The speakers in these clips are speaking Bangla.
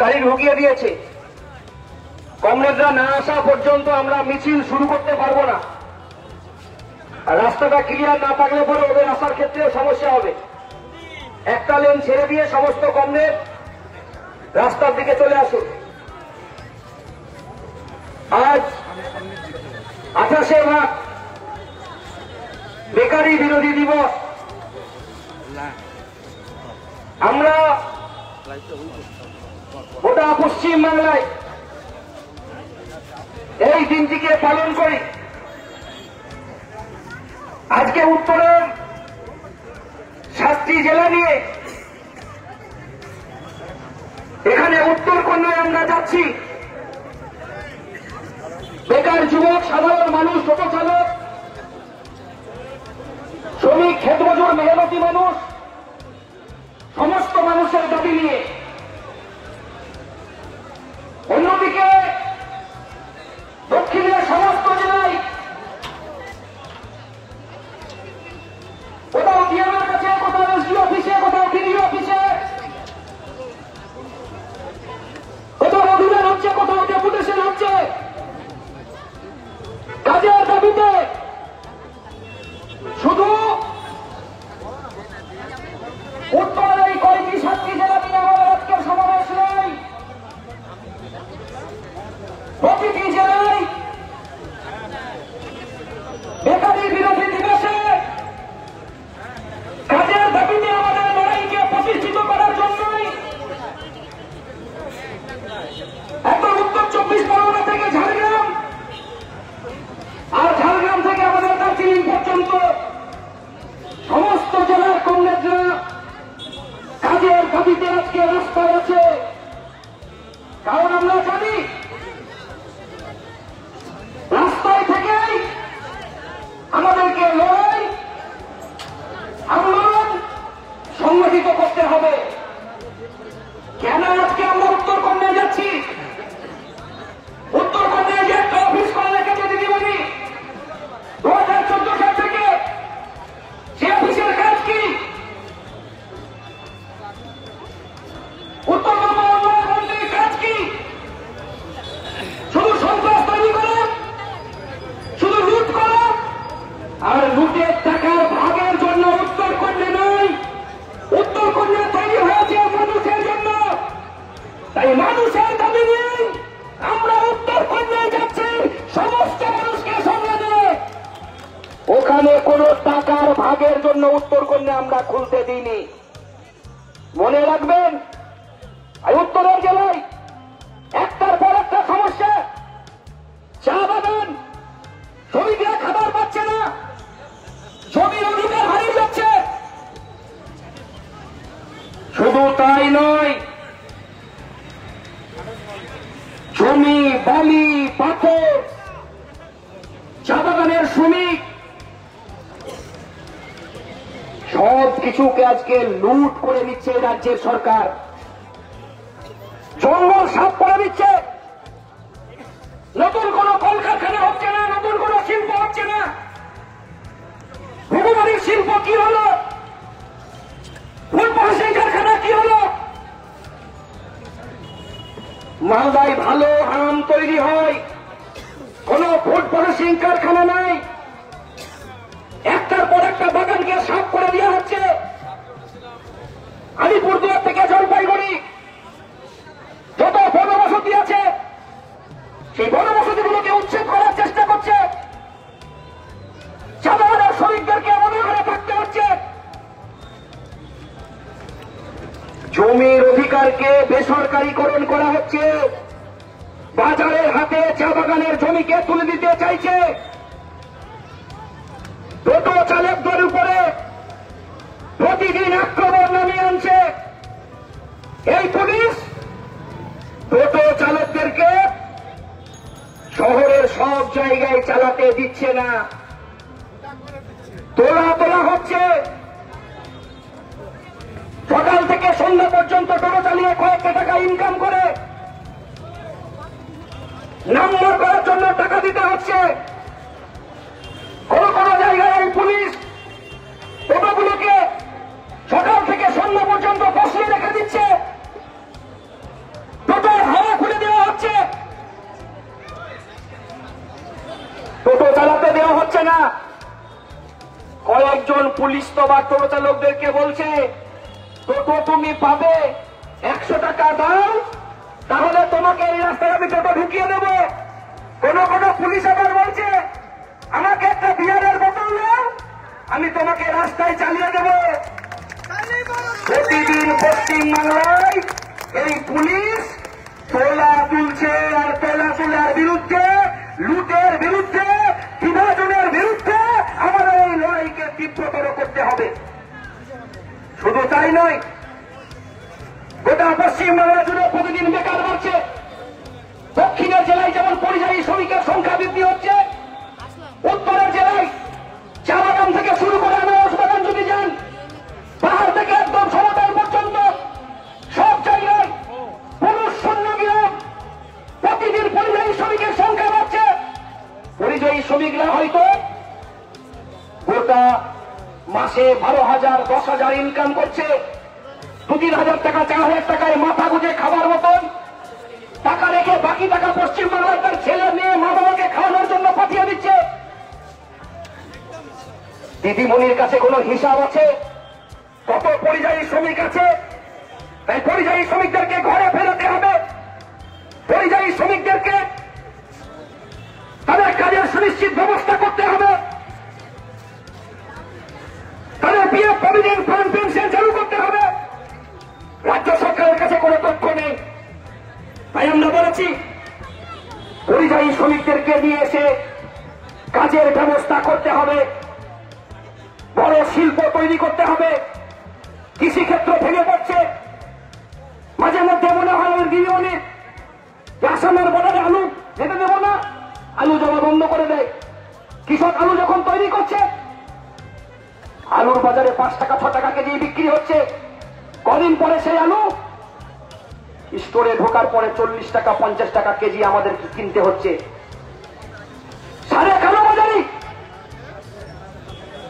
গাড়ি ঢুকিয়ে দিয়েছে। কমরেডরা না আসা পর্যন্ত আমরা মিছিল শুরু করতে পারবো না। রাস্তাটা ক্লিয়ার না থাকলে পরে ওদের আসার ক্ষেত্রে সমস্যা হবে। একটা লেন ছেড়ে দিয়ে সমস্ত কমরেড রাস্তার দিকে চলে আসুন। আজ 28শে মার্চ বেকারি বিরোধী দিবস। আমরা গোটা পশ্চিম বাংলায় এই দিনটিকে পালন করি। আজকে উত্তরের 7টি জেলা নিয়ে এখানে উত্তরকন্যায় আমরা যাচ্ছি। বেকার যুবক, সাধারণ মানুষ, টোটো চালক, শ্রমিক, ক্ষেতমজুর, মেহনতি মানুষ, সমস্ত মানুষের দাবি নিয়ে। অন্যদিকে দক্ষিণের সমস্ত জেলায় কোথাও ডিএমের কাছে, কোথাও এসডি অফিসে, কোথাও বিডিও অফিসে, কোথাও অভিযান হচ্ছে, কোথাও ডেপুটেশন হচ্ছে কাজের দাবিতে। শুধু উত্তরের এই কয়েকটি 7টি জেলা নিয়ে আমাদের আজকের সমাবেশ নেই। প্রতিটি জেলায় বেকারি বিরোধী দিবসে কাজের দাবিতে আমাদের লড়াইকে প্রতিষ্ঠিত করার জন্যই একদম উত্তর 24 পরগনা থেকে ঝাড়গ্রাম, আর ঝাড়গ্রাম থেকে আমাদের দার্জিলিং পর্যন্ত সমস্ত জেলার কমরেডরা কাজের দাবিতে আজকে রাস্তায় আছে। কারণ আমরা জানি রাস্তায় থেকেই আমাদেরকে লড়াই, আন্দোলন সংগঠিত করতে হবে। কেন আজকে আমরা উত্তরকন্যায় যাচ্ছি? উত্তরকন্যায় যে একটা অফিস করা রেখেছে দিদিমণি 2014 সাল থেকে, সে অফিসের কাজ কি? উত্তরবঙ্গ উন্নয়ন মন্ত্রীর কাজ কি? শুধু সন্ত্রাস তৈরি করা, শুধু লুট করা, আর লুটের টাকার ভাগের জন্য উত্তরকন্যা নয়। উত্তরকন্যা তৈরি হয়েছে মানুষের জন্য। তাই মানুষের দাবি নেই, আমরা উত্তরকন্যায় যাচ্ছি সমস্ত মানুষকে সঙ্গে নিয়ে। ওখানে কোনো টাকার ভাগের জন্য উত্তরকন্যা আমরা খুলতে দিইনি। মনে রাখবেন, উত্তরের জেলায় একটার পর একটা সমস্যা। চা বাগান, শ্রমিকরা খাবার পাচ্ছে না, জমির অধিকার হারিয়ে যাচ্ছে। শুধু তাই নয়, জমি, বালি, পাথর, চা বাগানের শ্রমিক সব কিছুকে আজকে লুট করে নিচ্ছে রাজ্যের সরকার। জঙ্গল সাফ করে দিচ্ছে। নতুন কোন কলকারখানা হচ্ছে না, নতুন কোন শিল্প হচ্ছে না। ভূগোলের শিল্প কি হলো? ফুড প্রসেসিং কারখানা কি হলো? মালদায় ভালো আম তৈরি হয়, কোন ফুড প্রসেসিং কারখানা নাই। একটার পর একটা বাগানকে সাফ করে দেওয়া হচ্ছে। আলিপুরদুয়ার থেকে জলপাইগুড়ি যত বনবসতি আছে, সেই বনবসতিগুলোকে উচ্ছেদ করার চেষ্টা করছে। সাধারণ শ্রমিকদেরকে অনাহারে থাকতে হচ্ছে। জমির অধিকারকে বেসরকারীকরণ করা হচ্ছে। বাজারের হাতে চা বাগানের জমিকে তুলে দিতে চাইছে। টোটো চালকদের উপরে প্রতিদিন আক্রমণ নামিয়ে আনছে এই পুলিশ। টোটো চালকদেরকে শহরের সব জায়গায় চালাতে দিচ্ছে না, তোলা হচ্ছে। সকাল থেকে সন্ধ্যা পর্যন্ত টোটো চালিয়ে কয়েকটা টাকা ইনকাম করে নাম্বার করার জন্য টাকা দিতে হচ্ছে। কোন কোন জায়গায় এই পুলিশ টোটোগুলোকে সকাল থেকে সন্ধ্যা পর্যন্ত বসিয়ে রেখে দিচ্ছে। না। কয়েকজন পুলিশ তো বাট্টো চালকদেরকে বলছে, টোটো তুমি পাবে, 100 টাকা দাও, তাহলে তোমাকে এই রাস্তায় আমি টোটো ঢুকিয়ে দেব। কোন কোন পুলিশ আবার বলছে, আমাকে একটা বিয়ারের বোতল দাও, আমি তোমাকে রাস্তায় চালিয়ে দেব। প্রতিদিন পশ্চিমবাংলায় এই পুলিশ তোলা তুলছে আর তোলা তোলার বিরুদ্ধে, লুটের বিরুদ্ধে, বিভাজনের বিরুদ্ধে আমাদের এই লড়াইকে তীব্রতর করতে হবে। শুধু তাই নয়, গোটা পশ্চিমবাংলা জুড়ে প্রতিদিন বেকার বাড়ছে। দক্ষিণের জেলায় যেমন পরিযায়ী শ্রমিকের সংখ্যা বৃদ্ধি হচ্ছে, উত্তরের জেলায় চা বাগান থেকে শুরু করে আনারস বাগান যদি যান, পাহাড় থেকে একদম সমতল পর্যন্ত সব জায়গায় পুরুষ শূন্য গ্রাম, প্রতিদিন পরিযায়ী শ্রমিকের সংখ্যা বাড়ছে। পরিযায়ী শ্রমিকরা হয়তো গোটা মাসে 12,000, 10,000 ইনকাম করছে, 2-3,000 টাকা, 4,000 টাকায় মাথা গুঁজে খাবার মতন টাকা রেখে বাকি টাকা পশ্চিমবাংলার তার ছেলে মেয়ে মা বাবাকে খাওয়ানোর জন্য পাঠিয়ে দিচ্ছে। দিদিমণির কাছে কোনো হিসাব আছে? কত পরিযায়ী শ্রমিক আছে? তাই পরিযায়ী শ্রমিকদেরকে ঘরে ফেরাতে হবে। পরিযায়ী শ্রমিকদেরকে তাদের কাজের সুনিশ্চিত ব্যবস্থা করতে হবে। তাদের পিএফ প্রভিডেন্ট ফান্ড পেনশন চালু করতে হবে। রাজ্য সরকারের কাছে কোনো তথ্য নেই। তাই আমরা বলেছি, পরিযায়ী শ্রমিকদেরকে নিয়ে এসে কাজের ব্যবস্থা করতে হবে, বড় শিল্প তৈরি করতে হবে। কৃষিক্ষেত্র ভেঙে পড়ছে। মাঝে মধ্যে মনে হয় ওই গৃহণী আসামের বর্ডারে আলু যেতে দেব না, আলু জমা বন্ধ করে দেয়। কৃষক আলু যখন তৈরি করছে, আলুর বাজারে 5 টাকা 6 টাকা কেজি বিক্রি হচ্ছে। কদিন পরে সেই আলু স্টোরে ঢোকার পরে 40 টাকা 50 টাকা কেজি আমাদের কিনতে হচ্ছে। সারে কালোবাজারি।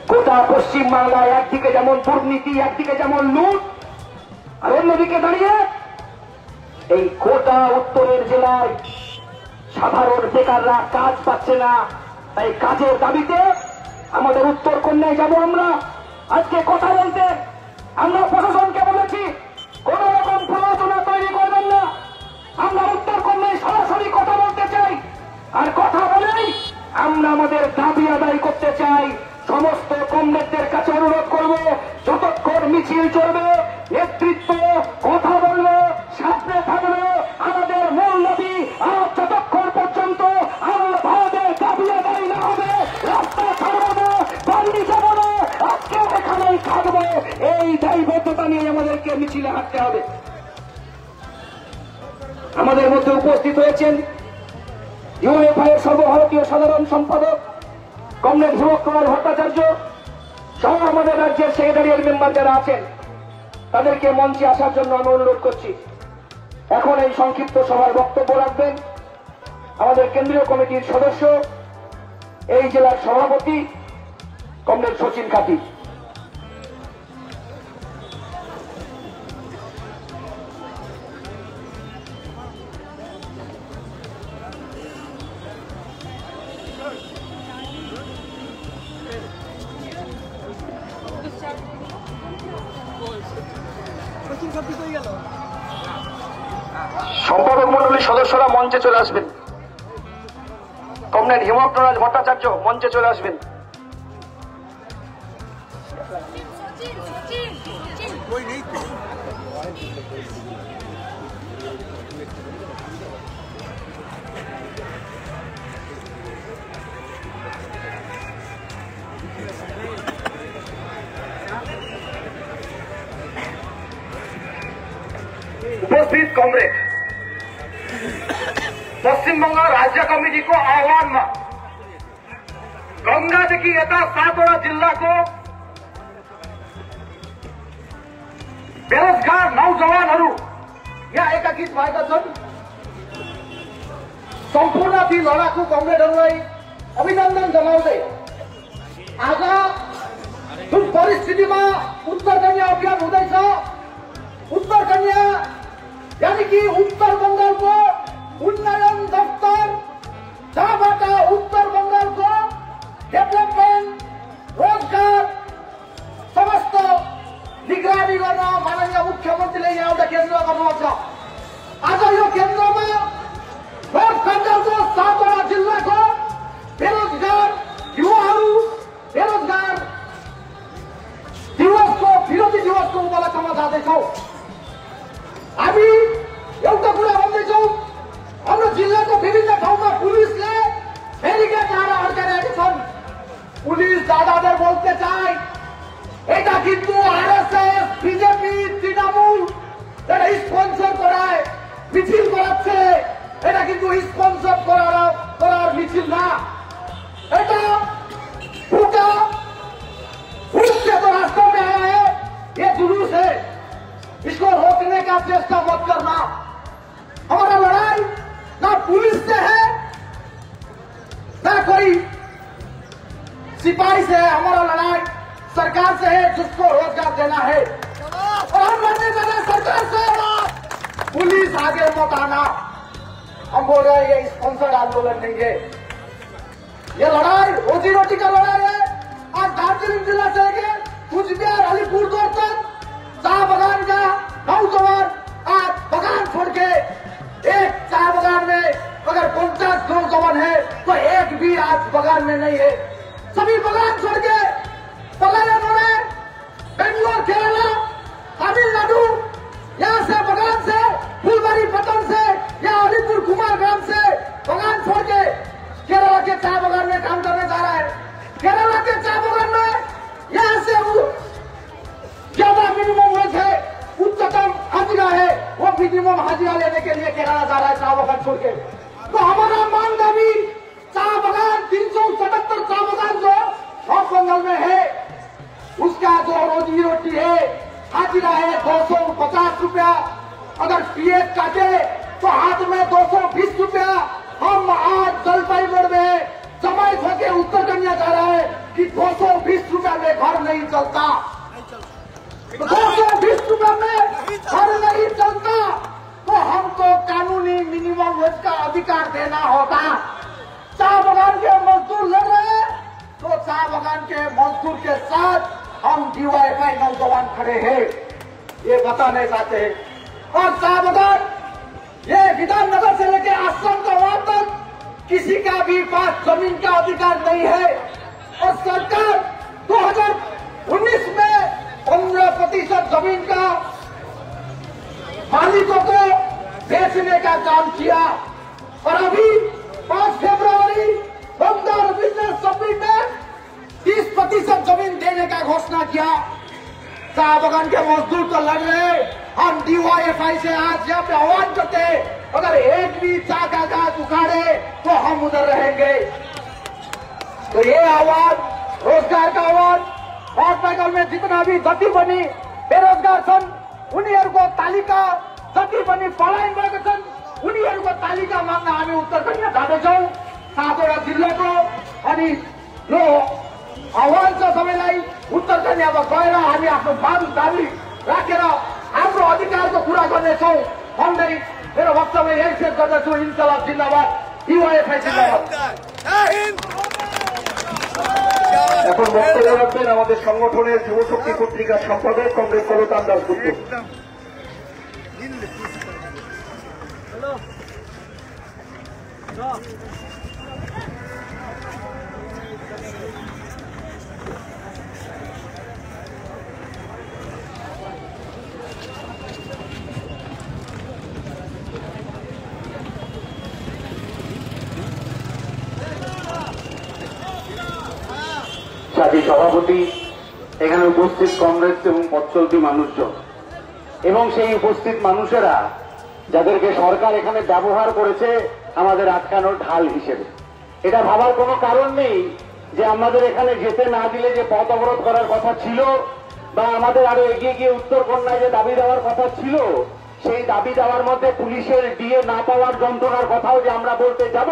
গোটা পশ্চিমবাংলায় একদিকে যেমন দুর্নীতি, একদিকে যেমন লুট, আর অন্যদিকে দাঁড়িয়ে এই গোটা উত্তরের জেলায় সাধারণ বেকাররা কাজ পাচ্ছে না। তাই কাজের দাবিতে আমাদের উত্তর কন্যায় যাব আমরা আজকে কথা বলতে। আমরা প্রশাসনকে বলেছি, কোন রকম প্ররোচনা তৈরি করবেন না। আমরা উত্তর কন্যায় সরাসরি কথা বলতে চাই, আর কথা বলেই আমরা আমাদের দাবি আদায় করতে চাই। সমস্ত কমরেডদের কাছে অনুরোধ করব, যতক্ষণ মিছিল চলবে, নেতৃত্ব কথা বলবে, সামনে থাকবে আমাদের মূল দাবি। আর যতক্ষণ পর্যন্ত আমাদের দাবি আদায় না হবে, রাস্তা ছাড়ব না, বাড়ি যাব না, আজকে এখানেই থাকবো। এই দায়বদ্ধতা নিয়ে আমাদেরকে মিছিলে হাঁটতে হবে। আমাদের মধ্যে উপস্থিত হয়েছেন ইউএফআই এর সর্বভারতীয় সাধারণ সম্পাদক কমরেড হিমক কুমার ভট্টাচার্য সহ আমাদের রাজ্যের সেক্রেটারিয়েট মেম্বার যারা আছেন, তাদেরকে মঞ্চে আসার জন্য আমি অনুরোধ করছি। এখন এই সংক্ষিপ্ত সভার বক্তব্য রাখবেন আমাদের কেন্দ্রীয় কমিটির সদস্য, এই জেলার সভাপতি কমরেড শচীন খাতি। সম্পাদক মন্ডলীর সদস্যরা মঞ্চে চলে আসবেন। কমরেড হিমকনাথ ভট্টাচার্য মঞ্চে চলে আসবেন। उपस्थित कांग्रेस पश्चिम बंगाल राज्य कमिटी को आह्वान में गंगादेखि यता 7वटा जिल्लाको बेरोजगार नौजवानहरू यहाँ एकीकृत भएका छन्। सम्पूर्ण ती लडाकु कमरेडहरूलाई अभिनन्दन जनाउँदै आज जुन परिस्थितिमा उत्तर कन्या अभियान हुँदैछ, उत्तर कन्या यानी कि उत्तर बंगालको उन्नयन दफ्तर, जहाँबाट उत्तर बंगालको डेभलपमेन्ट निगरानी गर्न माननीय मुख्यमन्त्रीले यहाँ एउटा केन्द्र गर्नुहुन्छ। आज यो केन्द्रमा वेस्ट बंगालको 7वटा जिल्लाको बेरोजगार युवाहरू बेरोजगार दिवसको विरोधी दिवसको उपलक्ष्यमा जाँदैछौँ। हामी एउटा कुरा भन्दैछौँ, हाम्रो जिल्लाको विभिन्न ठाउँमा पुलिसले ব্যারিকেড দ্বারা আটকে রেখেছেন। পুলিশ দাদাদের বলতে চাই, এটা কিন্তু আরএসএস, বিজেপি, তৃণমূল এটা স্পন্সর করায় মিছিল করাচ্ছে। এটা কিন্তু স্পন্সর করার মিছিল না, এটা भूखा भूख से तो रास्ते में आया है, ये जुलूस है, इसको रोकने का चेष्टा मत करना। हमारा लड़ाई ना पुलिस से है ना कोई सिपाही से है, हमारा लड़ाई सरकार से है जिसको रोजगार देना है। और हम लड़ने जाना सरकार से, पुलिस आगे मत आना। हम बोल रहे हैं ये स्पॉन्सर्ड आंदोलन नहीं है, ये लड़ाई रोजी रोटी का लड़ाई है। आज दार्जिलिंग जिला से लेके कुचबिहार अलीपुरद्वार तक चाय बगान का नौजवान आज बगान छोड़ के, एक चाय बगान में अगर 50 नौजवान है तो एक भी आज बगान में नहीं है। सभी बगान छोड़ के पलायन हो रहे, बेंगलोर, केरला, तमिलनाडु, यहाँ से बगान से फुलबारी पटन से या अलीपुर कुमार ग्राम से बगान छोड़ के केरला के चाय बगान में काम करने जा रहा है। केरला के चाय बगान में यहाँ से ज्यादा मिनिमम वेज है, उच्चतम हाजिरा है, वो मिनिमम हाजिरा लेने के लिए केरला जा रहा है चाय बगान छोड़ के। तो हमारा मांग अभी चाय बगान 377 चाय बगान जो नॉर्थ बंगाल में है, उसका जो रोजी रोटी है हाजिरा है 250 रुपया। अगर पीएफ काटे तो हाथ में 220 रुपया। हम आज जलपाईगुड़ी में जमायत होकर उत्तर कन्या जा रहा है कि 220 रुपया में घर नहीं चलता, 220 रुपया में घर नहीं चलता, तो हमको कानूनी मिनिमम वेज का अधिकार देना होगा। चाय बगान के मजदूर लड़ रहे हैं तो चाय बगान के मजदूर के साथ हम डीवाईएफआई नौजवान खड़े हैं, ये बताने चाहते हैं। और चाय बगान ये विधाननगर से लेकर आश्रम का वहां तक किसी का भी पास जमीन का अधिकार नहीं है। और सरकार 2019 में 15% जमीन का मालिकों को बेचने का काम किया और अभी 5 फरवरी 2026 में 30% जमीन देने का घोषणा किया। चाय बगान के मजदूर तो लड़ रहे, हम डीवाईएफआई से आज यहाँ पे आह्वान करते हैं, अगर एक भी चाय का गाछ उखाड़े तो हम उधर रहेंगे। तो ये आह्वान रोजगार का आह्वान, नॉर्थ बेंगल में जितना भी जति पनि बेरोजगार छन् उनीहरूको तालिका, जति पनि पलायन भएको छन् उनीहरूको तालिका माग्न हामी उत्तर कन्या जाँदैछौँ 7वटा जिल्लाको। अनि यो आह्वान छ सबैलाई, उत्तर कन्यामा गएर हामी आफ्नो माग दाबी राखेर हाम्रो अधिकारको कुरा गर्नेछौँ भन्दै मेरो वक्तव्य यही शेष गर्दछु। इन्कलाब जिन्दाबाद, डीवाईएफआई जिन्दाबाद। এখন বক্তব্য রাখবেন আমাদের সংগঠনের যুবশক্তি পত্রিকার সম্পাদক কংগ্রেস কলতান দাশগুপ্ত। সাথী সভাপতি, এখানে উপস্থিত কংগ্রেস এবং পথচলতি মানুষজন এবং সেই উপস্থিত মানুষেরা যাদেরকে সরকার এখানে ব্যবহার করেছে আমাদের আটকানোর ঢাল হিসেবে, এটা ভাবার কোনো কারণ নেই যে আমাদের এখানে যেতে না দিলে যে পথ অবরোধ করার কথা ছিল বা আমাদের আরো এগিয়ে গিয়ে উত্তর কন্যায় যে দাবি দেওয়ার কথা ছিল সেই দাবি দেওয়ার মধ্যে পুলিশের ডিএ না পাওয়ার যন্ত্রণার কথাও যে আমরা বলতে যাব,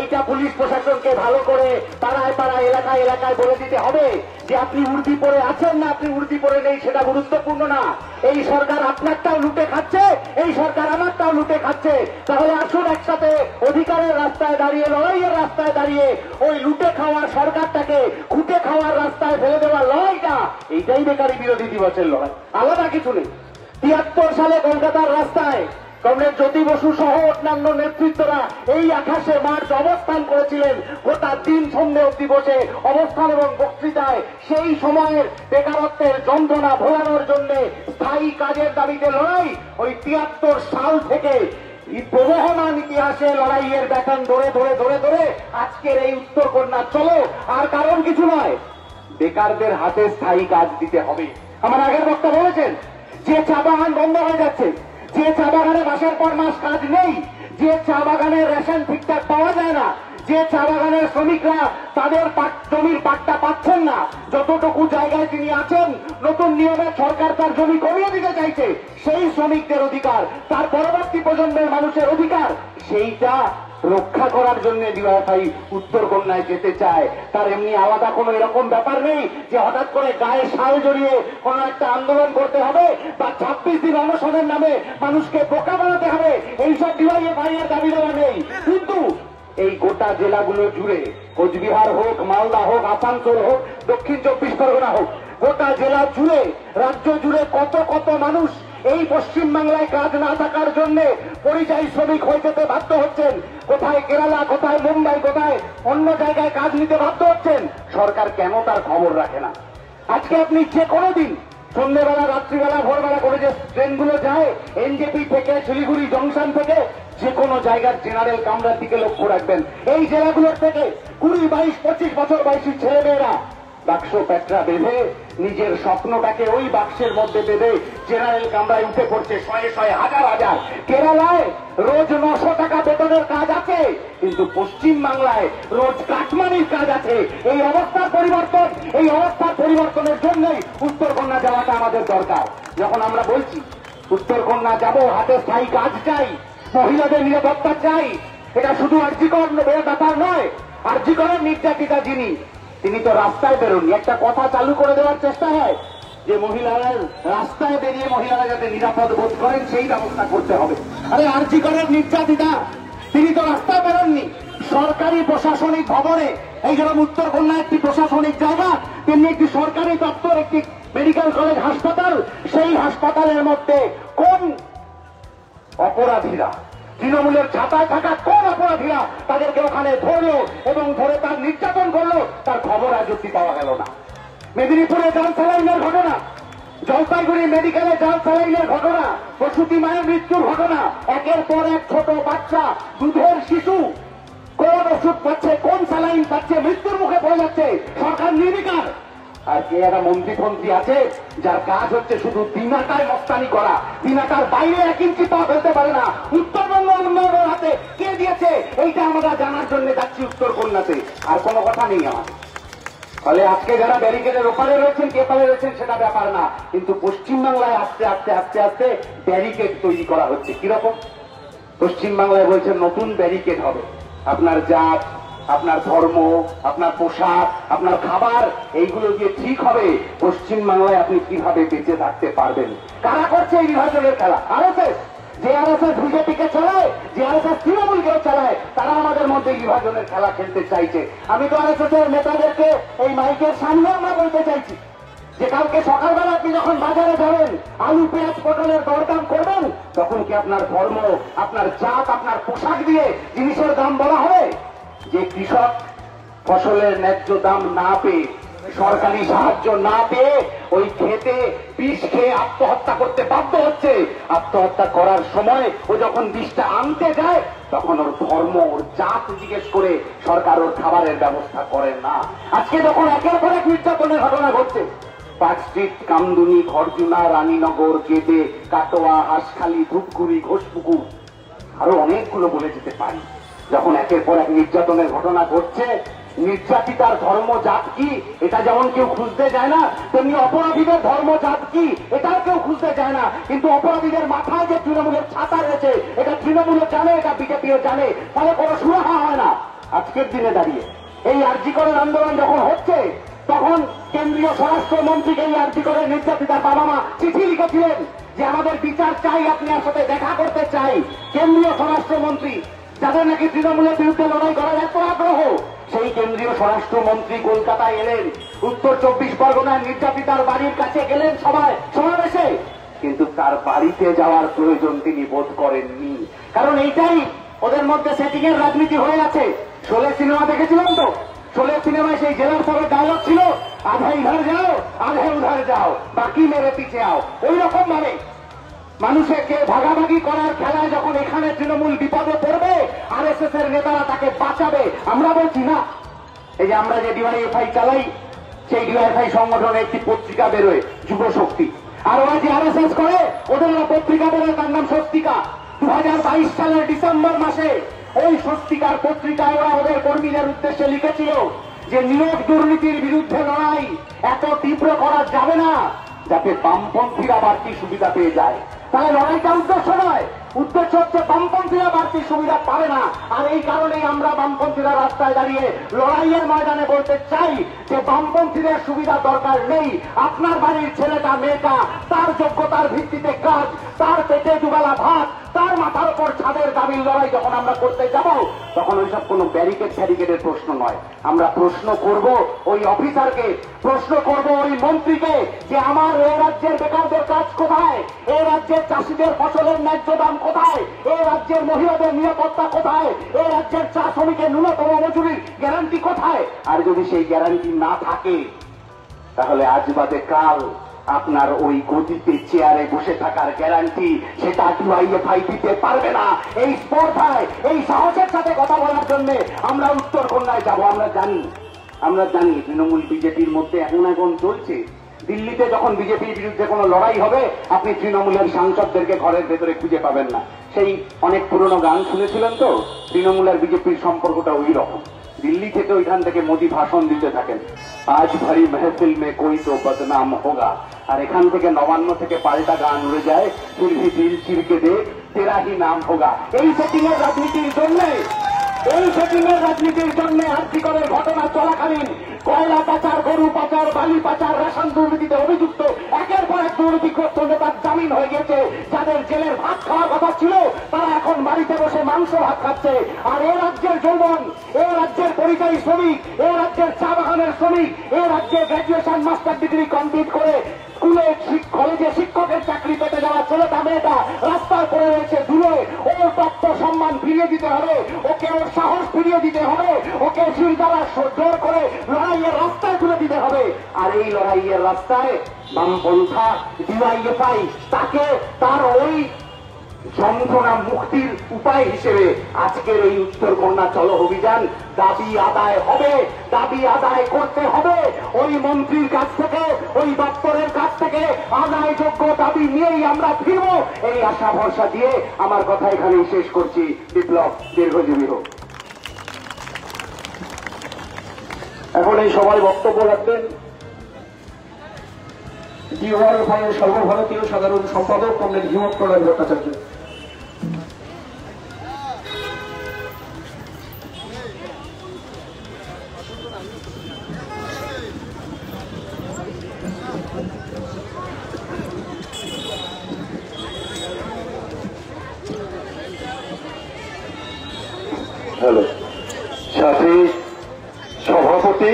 এইটা পুলিশ প্রশাসনকে ভালো করে পাড়ায় পাড়ায় এলাকায় এলাকায় বলে দিতে হবে যে আপনি উর্দি পরে আছেন না আপনি উর্দি পরে নেই সেটা গুরুত্বপূর্ণ না। এই সরকার আপনারটাও লুটে খাচ্ছে, এই সরকার আমারটাও লুটে খাচ্ছে। তাহলে আসুন একসাথে অধিকারের রাস্তায় দাঁড়িয়ে, লড়াইয়ের রাস্তায় দাঁড়িয়ে ওই লুটে খাওয়ার সরকারটাকে খুঁটে খাওয়ার রাস্তায় ফেলে দেওয়ার লড়াইটা, এইটাই বেকারি বিরোধী দিবসের লড়াই, আলাদা কিছু নেই। 73 সালে কলকাতার রাস্তায় কমরেড জ্যোতি বসু সহ অন্যান্য নেতৃত্বরা এই 28শে মার্চ অবস্থান করেছিলেন। গোটা দিন সন্ধ্যে অবধি বসে অবস্থান এবং বক্তৃতায় সেই সময়ের বেকারত্বের যন্ত্রণা ভোলানোর জন্য স্থায়ী কাজের দাবিতে লড়াই। ওই 73 সাল থেকে প্রবহমান ইতিহাসে লড়াইয়ের ব্যাটন ধরে ধরে ধরে ধরে আজকের এই উত্তরকন্যা চলো। আর কারণ কিছু নয়, বেকারদের হাতে স্থায়ী কাজ দিতে হবে। আমার আগের বক্তা বলেছেন যে চা বাগান বন্ধ হয়ে যাচ্ছে, যে চা বাগানে মাসের পর মাস কাজ নেই, যে চা বাগানের রেশন ঠিকঠাক পাওয়া যায় না, যে চা বাগানের শ্রমিকরা তাদের জমির পাট্টা পাচ্ছেন না, যতটুকু জায়গায় তিনি আছেন নতুন নিয়মে সরকার তার জমি কমিয়ে দিতে চাইছে, সেই শ্রমিকদের অধিকার, তার পরবর্তী প্রজন্মের মানুষের অধিকার, সেইটা রক্ষা করার জন্য ডিওয়াইএফআই উত্তরকন্যায় যেতে চায়। তার এমনি আলাদা কোনো এরকম ব্যাপার নেই যে হঠাৎ করে গায়ে শাল জড়িয়ে কোনো একটা আন্দোলন করতে হবে বা 26 দিন অনশনের নামে মানুষকে বোকা বানাতে হবে, এইসব ডিওয়াইএফআই এর দাবি দেওয়া নেই। কিন্তু এই গোটা জেলাগুলো জুড়ে, কোচবিহার হোক, মালদা হোক, আসানসোল হোক, দক্ষিণ 24 পরগনা হোক, গোটা জেলা জুড়ে, রাজ্য জুড়ে কত কত মানুষ এই পশ্চিমবাংলায় কাজ না থাকার জন্য পরিযায়ী শ্রমিক হয়ে যেতে বাধ্য হচ্ছেন। কোথায় কেরালা, কোথায় মুম্বাই, কোথায় অন্য জায়গায় কাজ নিতে বাধ্য হচ্ছেন। সরকার কেন তার খবর রাখে না? আজকে আপনি যে কোনো দিন সন্ধ্যেবেলা, রাত্রিবেলা, ভোরবেলা করে যে ট্রেনগুলো যায় এনজেপি থেকে, শিলিগুড়ি জংশন থেকে, যে কোনো জায়গার জেনারেল কামরার দিকে লক্ষ্য রাখবেন। এই জেলাগুলোর থেকে 20, 22, 25 বছর বয়সী ছেলেমেয়েরা বাক্স প্যাটরা বেঁধে নিজের স্বপ্নটাকে ওই বাক্সের মধ্যে বেঁধে জেনারেল কামরায় উঠে পড়ছে শয়ে শয়ে, হাজার হাজার। কেরালায় রোজ 900 টাকা বেতনের কাজ আছে, কিন্তু পশ্চিম বাংলায় রোজ কাটমানির কাজ আছে। এই অবস্থার পরিবর্তন, এই অবস্থার পরিবর্তনের জন্যই উত্তরকন্যা যাওয়াটা আমাদের দরকার। যখন আমরা বলছি উত্তরকন্যা যাব, হাতে স্থায়ী কাজ চাই, মহিলাদের নিরাপত্তা চাই, এটা শুধু আরজিকর ব্যাপার নয়। আরজিকরের নির্যাতিতা যিনি, তিনি তো রাস্তায় বেরোননি। একটা কথা চালু করে দেওয়ার চেষ্টা হয় যে মহিলারা রাস্তায় বেরিয়ে মহিলারা যাতে নিরাপদ বোধ করেন সেই ব্যবস্থা করতে হবে। আরে আরজিকরের নির্যাতিতা তিনি তো রাস্তায় বেরোননি, সরকারি প্রশাসনিক ভবনে। এই যেরকম উত্তরকন্যা একটি প্রশাসনিক জায়গা, তেমনি একটি সরকারি দপ্তর, একটি মেডিকেল কলেজ হাসপাতাল। সেই হাসপাতালের মধ্যে কোন অপরাধীরা, তৃণমূলের ছাতায় থাকা কোন অপরাধীরা তাদেরকে ওখানে ধরলো এবং ধরে তার নির্যাতন করলো, তার খবর আজ অব্দি পাওয়া গেল না। মেদিনীপুরে জাল স্যালাইনের ঘটনা, জলপাইগুড়ি মেডিকেলে জাল স্যালাইনের ঘটনা, প্রসূতি মায়ের মৃত্যুর ঘটনা, একের পর এক ছোট বাচ্চা, দুধের শিশু কোন ওষুধ পাচ্ছে, কোন স্যালাইন পাচ্ছে, মৃত্যুর মুখে পড়ে যাচ্ছে, সরকার নির্বিকার। আর কে একটা মন্ত্রী আছে যার কাজ হচ্ছে শুধু দিনাটায় মস্তানি করা, দিনাটার বাইরে 1 ইঞ্চি পা ফেলতে পারে না। উত্তরবঙ্গ উন্নয়নের হাতে কে দিয়েছে এইটা আমরা জানার জন্য যাচ্ছি উত্তরকন্যাতে, আর কোনো কথা নেই আমাদের। ফলে আজকে যারা ব্যারিকেডের ওপারে রয়েছেন, কে পারে রয়েছেন সেটা ব্যাপার না, কিন্তু পশ্চিমবাংলায় আস্তে আস্তে আস্তে আস্তে ব্যারিকেড তৈরি করা হচ্ছে। কিরকম? পশ্চিমবাংলায় বলছেন নতুন ব্যারিকেড হবে, আপনার জাত, আপনার ধর্ম, আপনার পোশাক, আপনার খাবার, এইগুলো দিয়ে ঠিক হবে পশ্চিমবাংলায় আপনি কিভাবে বেঁচে থাকতে পারবেন। কারা করছে এই বিভাজনের খেলা? আরএসএস। যে আরএসএস বিজেপিকে চালায়, যে আরএসএস তৃণমূলকেও চালায়, তারা আমাদের মধ্যে বিভাজনের খেলা খেলতে চাইছে। আমি তো আরএসএস এর নেতাদেরকে এই মাইকের সামনে আমরা বলতে চাইছি যে কালকে সকালবেলা আপনি যখন বাজারে যাবেন, আলু, পেঁয়াজ, পটলের দরদাম করবেন, তখন কি আপনার ধর্ম, আপনার জাত, আপনার পোশাক দিয়ে জিনিসের দাম বলা হবে? যে কৃষক ফসলের ন্যায্য দাম না পেয়ে, সরকারি সাহায্য না পেয়ে ওই খেতে বিষ খেয়ে আত্মহত্যা করতে বাধ্য হচ্ছে, আত্মহত্যা করার সময় ও যখন বিষটা আনতে যায় তখন ওর ধর্ম, ওর জাত জিজ্ঞেস করে সরকার ওর খাবারের ব্যবস্থা করেন না। আজকে যখন একের পর এক নির্যাতনের ঘটনা ঘটছে, পার্ক স্ট্রিট, কামদুনি, খড়জুনা, রানীনগর, গেদে, কাটোয়া, হাঁসখালি, ধূপগুড়ি, ঘোষপুকুর, আরো অনেকগুলো বলে যেতে পারি। যখন একের পর এক নির্যাতনের ঘটনা ঘটছে, নির্যাতিতার ধর্ম জাত কি এটা যেমন কেউ খুঁজতে যায় না, তেমনি অপরাধীদের ধর্ম জাত কি এটাও কেউ খুঁজতে চায় না, কিন্তু অপরাধীদের মাথায় যে তৃণমূলের ছাতা রয়েছে এটা তৃণমূলও জানে, এটা বিজেপিও জানে, ফলে কোনো সুরাহা হয় না। আজকের দিনে দাঁড়িয়ে এই আরজি করের আন্দোলন যখন হচ্ছে তখন কেন্দ্রীয় স্বরাষ্ট্রমন্ত্রীকে এই আরজি করের নির্যাতিতার বাবা মা চিঠি লিখেছিলেন যে আমাদের বিচার চাই, আপনার সাথে দেখা করতে চাই। কেন্দ্রীয় স্বরাষ্ট্রমন্ত্রী, যাদের নাকি তৃণমূলের বিরুদ্ধে লড়াই করার এত আগ্রহ, সেই কেন্দ্রীয় স্বরাষ্ট্রমন্ত্রী কলকাতায় এলেন, উত্তর 24 পরগনার নির্যাতিতার বাড়ির কাছে গেলেন সমাবেশে, কিন্তু তার বাড়িতে যাওয়ার প্রয়োজন তিনি বোধ করেননি। কারণ এইটাই ওদের মধ্যে সেটিং এর রাজনীতি হয়ে আছে। শোলে সিনেমা দেখেছিলাম তো, শোলে সিনেমায় সেই জেলার সবের ডায়লগ ছিল, আধা ইধার যাও আধা উধার যাও, বাকি মেরে পিছে আও। ওই রকম ভাবে মানুষকে ভাগাভাগি করার খেলায় যখন এখানে তৃণমূল বিপদে পড়বে, আরএসএস এর নেতারা তাকে বাঁচাবে। আমরা বলছি না, এই যে আমরা যে ডিওয়াইএফআই চালাই, সেই ডিওয়াইএফআই সংগঠনের একটি পত্রিকা বেরোয় যুব শক্তি, আর ওরা যে আরএসএস করে ওদের পত্রিকা বেরোয়, তার নাম স্বস্তিকা। 2022 সালের ডিসেম্বর মাসে ওই স্বস্তিকার পত্রিকায় ওরা ওদের কর্মীদের উদ্দেশ্যে লিখেছিল যে নিয়োগ দুর্নীতির বিরুদ্ধে লড়াই এত তীব্র করা যাবে না যাতে বামপন্থীরা বাড়তি সুবিধা পেয়ে যায়। তাহলে লড়াইটা উদ্দেশ্য নয়, উদ্দেশ্য হচ্ছে বামপন্থীরা বাড়তি সুবিধা পাবে না। আর এই কারণেই আমরা বামপন্থীরা রাস্তায় দাঁড়িয়ে লড়াইয়ের ময়দানে বলতে চাই যে বামপন্থীদের সুবিধা দরকার নেই। আপনার বাড়ির ছেলেটা মেয়েটা তার যোগ্যতার ভিত্তিতে কাজ, তার পেটে দুবেলা ভাত, তার মাথার উপর ছাদের দাবির লড়াই যখন আমরা করতে যাব, তখন ওইসব কোনো ব্যারিকেডের প্রশ্ন নয়। আমরা প্রশ্ন করব ওই অফিসারকে, প্রশ্ন করব ওই মন্ত্রীকে যে আমার এই রাজ্যের বেকারদের কাজ কোথায়, এই রাজ্যের চাষিদের ফসলের ন্যায্য দাম কোথায়, এই রাজ্যের মহিলাদের নিরাপত্তা কোথায়, এই রাজ্যের চা শ্রমিকের ন্যূনতম মজুরির গ্যারান্টি কোথায়। আর যদি সেই গ্যারান্টি না থাকে তাহলে আজ বাদে কাল আপনার ওই গদিতে চেয়ারে বসে থাকার গ্যারান্টি সেটা ডিওয়াইএফআই দিতে পারবে না। এই স্পর্ধায়, এই সাহসের সাথে কথা বলার জন্য আমরা উত্তরকন্যায় যাব। আমরা জানি তৃণমূল বিজেপির মধ্যে এখন চলছে। দিল্লিতে যখন বিজেপির বিরুদ্ধে কোনো লড়াই হবে, আপনি তৃণমূলের সাংসদদেরকে ঘরের ভেতরে খুঁজে পাবেন না। সেই অনেক পুরনো গান শুনেছিলেন তো, তৃণমূল আর বিজেপির সম্পর্কটা ওই রকম। দিল্লি থেকে ওইখান থেকে মোদি ভাষণ দিতে থাকেন, আজ ভারী মেহফিল মে কোই তো বদনাম হোগা, আর এখান থেকে নবান্ন থেকে পাল্টা গান উড়ে যায়, ফির ভি দিল চিরকে দে তেরা হি নাম হোগা। এই সেটিং এর রাজনীতির জন্য আরজি করের ঘটনা চলাকালীন কয়লা পাচার, গরু পাচার, বালি পাচার, রেশন দুর্নীতিতে অভিযুক্ত একের পর এক দুর্নীতিগ্রস্ত নেতার জামিন হয়ে গেছে। যাদের জেলের ভাত খাওয়ার কথা ছিল তারা এখন বাড়িতে বসে মাংস ভাত খাচ্ছে। আর এ রাজ্যের যৌবন, এ রাজ্যের পরিযায়ী শ্রমিক, এ রাজ্যের চা বাগানের শ্রমিক, এ রাজ্যের গ্র্যাজুয়েশন মাস্টার ডিগ্রি কমপ্লিট করে স্কুলে কলেজে শিক্ষকের চাকরি পেতে যাওয়া ছেলেটা মেয়েটা রাস্তায় পড়ে রয়েছে ধুলো। ওর প্রাপ্ত সম্মান ফিরিয়ে দিতে হবে, ওকে ওর সাহস ফিরিয়ে দিতে হবে, ওকে শির দ্বারা জোর করে লড়াইয়ের রাস্তায় তুলে দিতে হবে। আর এই লড়াইয়ের রাস্তায় বামপন্থা ডিওয়াইএফআই তাকে তার ওই যন্ত্রণা মুক্তির উপায় হিসেবে আজকের এই উত্তরকন্যা চলো অভিযান দাবি আদায় হবে, দাবি আদায় করতে হবে। ওই মন্ত্রীর কাছ থেকে, ওই দপ্তরের কাছ থেকে আদায়যোগ্য দাবি নিয়েই আমরা ফিরব, এই আশা ভরসা দিয়ে আমার কথা এখানেই শেষ করছি। বিপ্লব দীর্ঘজীবী হোক। এখন এই সভায় বক্তব্য রাখবেন ডিওয়াইএফআই সর্বভারতীয় সাধারণ সম্পাদক কমরেড হিমন্ত প্রণয় ভট্টাচার্য। হ্যালো, সাথী সভাপতি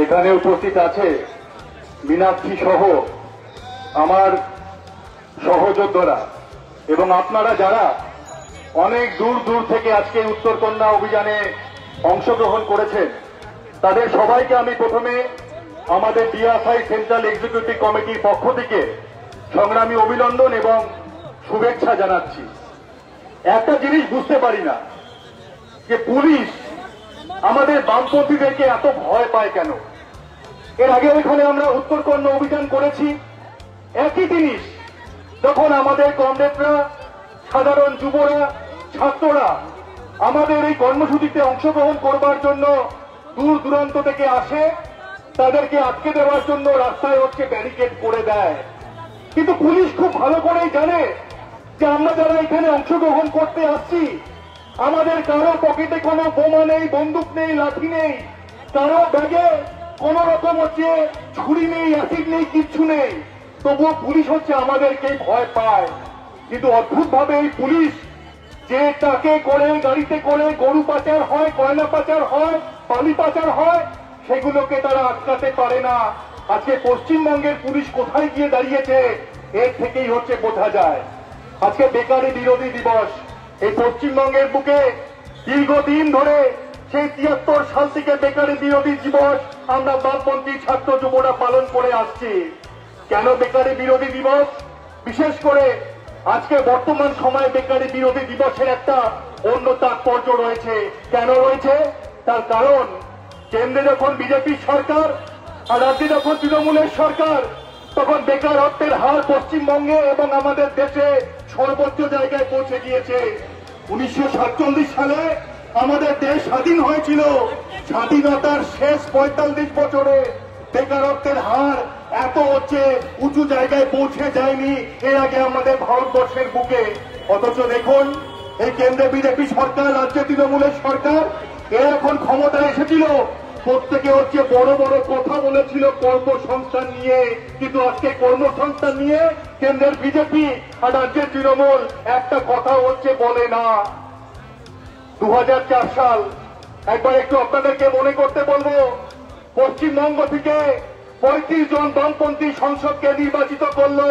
এখানে উপস্থিত আছে, মীনাক্ষী সহ আমার সহযোদ্ধারা এবং আপনারা যারা অনেক দূর দূর থেকে আজকে উত্তরকন্যা অভিযানে অংশগ্রহণ করেছেন, তাদের সবাইকে আমি প্রথমে আমাদের ডিএফআই সেন্ট্রাল এক্সিকিউটিভ কমিটির পক্ষ থেকে সংগ্রামী অভিনন্দন এবং শুভেচ্ছা জানাচ্ছি। একটা জিনিস বুঝতে পারি না যে পুলিশ আমাদের বামপন্থীদেরকে এত ভয় পায় কেন। এর আগে এখানে আমরা উত্তরকন্যা অভিযান করেছি, একই জিনিস যখন আমাদের কমরেডরা, সাধারণ যুবরা, ছাত্ররা আমাদের এই কর্মসূচিতে অংশগ্রহণ করবার জন্য দূর দূরান্ত থেকে আসে, তাদেরকে আটকে দেওয়ার জন্য রাস্তায় হচ্ছে ব্যারিকেড করে দেয়। কিন্তু পুলিশ খুব ভালো করেই জানে যে আমরা যারা এখানে অংশগ্রহণ করতে আসছি, আমাদের কারো পকেটে কোনো বোমা নেই, বন্দুক নেই, লাঠি নেই, কারো ব্যাগে কোন রকম হচ্ছে ছুরি নেই, অ্যাসিড নেই, কিচ্ছু নেই। তবুও পুলিশ হচ্ছে আমাদেরকে ভয় পায়। কিন্তু অদ্ভুত ভাবে এই পুলিশ যে তাকে করে গাড়িতে করে গরু পাচার হয়, কয়লা পাচার হয়, বালি পাচার হয়, সেগুলোকে তারা আটকাতে পারে না। আজকে পশ্চিমবঙ্গের পুলিশ কোথায় গিয়ে দাঁড়িয়েছে এর থেকেই হচ্ছে বোঝা যায়। আজকে বেকারি বিরোধী দিবস এই পশ্চিমবঙ্গের বুকে দীর্ঘদিন ধরে সেই ৭৩ সাল থেকে বেকারি বিরোধী দিবস আমরা বামপন্থী ছাত্র যুবরা পালন করে আসছি। কেন বেকারি বিরোধী দিবস? বিশেষ করে আজকে বর্তমান সময়ে বেকারি বিরোধী দিবসের একটা অন্য তাৎপর্য রয়েছে। কেন রয়েছে? তার কারণ কেন্দ্রে যখন বিজেপির সরকার আর রাজ্যে যখন তৃণমূলের সরকার, তখন বেকারত্বের হার পশ্চিমবঙ্গে এবং আমাদের দেশে সর্বোচ্চ জায়গায় পৌঁছে গিয়েছে। 1947 সালে আমাদের দেশ স্বাধীন হয়েছিল। স্বাধীনতার শেষ ৪৫ বছরে বেকারত্বের হার এত হচ্ছে উঁচু জায়গায় পৌঁছে যায়নি এর আগে আমাদের ভারতবর্ষের বুকে। অথচ দেখুন এই কেন্দ্রে বিজেপি সরকার, রাজ্যে তৃণমূলের সরকার, এরা এখন ক্ষমতায় এসেছিল, প্রত্যেকে হচ্ছে বড় বড় কথা বলেছিল কর্মসংস্থান নিয়ে, কিন্তু আজকে কর্মসংস্থান নিয়ে কেন্দ্রের বিজেপি আর রাজ্যের তৃণমূল একটা কথা হচ্ছে বলে না। 2004 সাল, একবার একটু আপনাদেরকে মনে করতে বলবো, পশ্চিমবঙ্গ থেকে 35 জন বামপন্থী সংসদকে নির্বাচিত করলো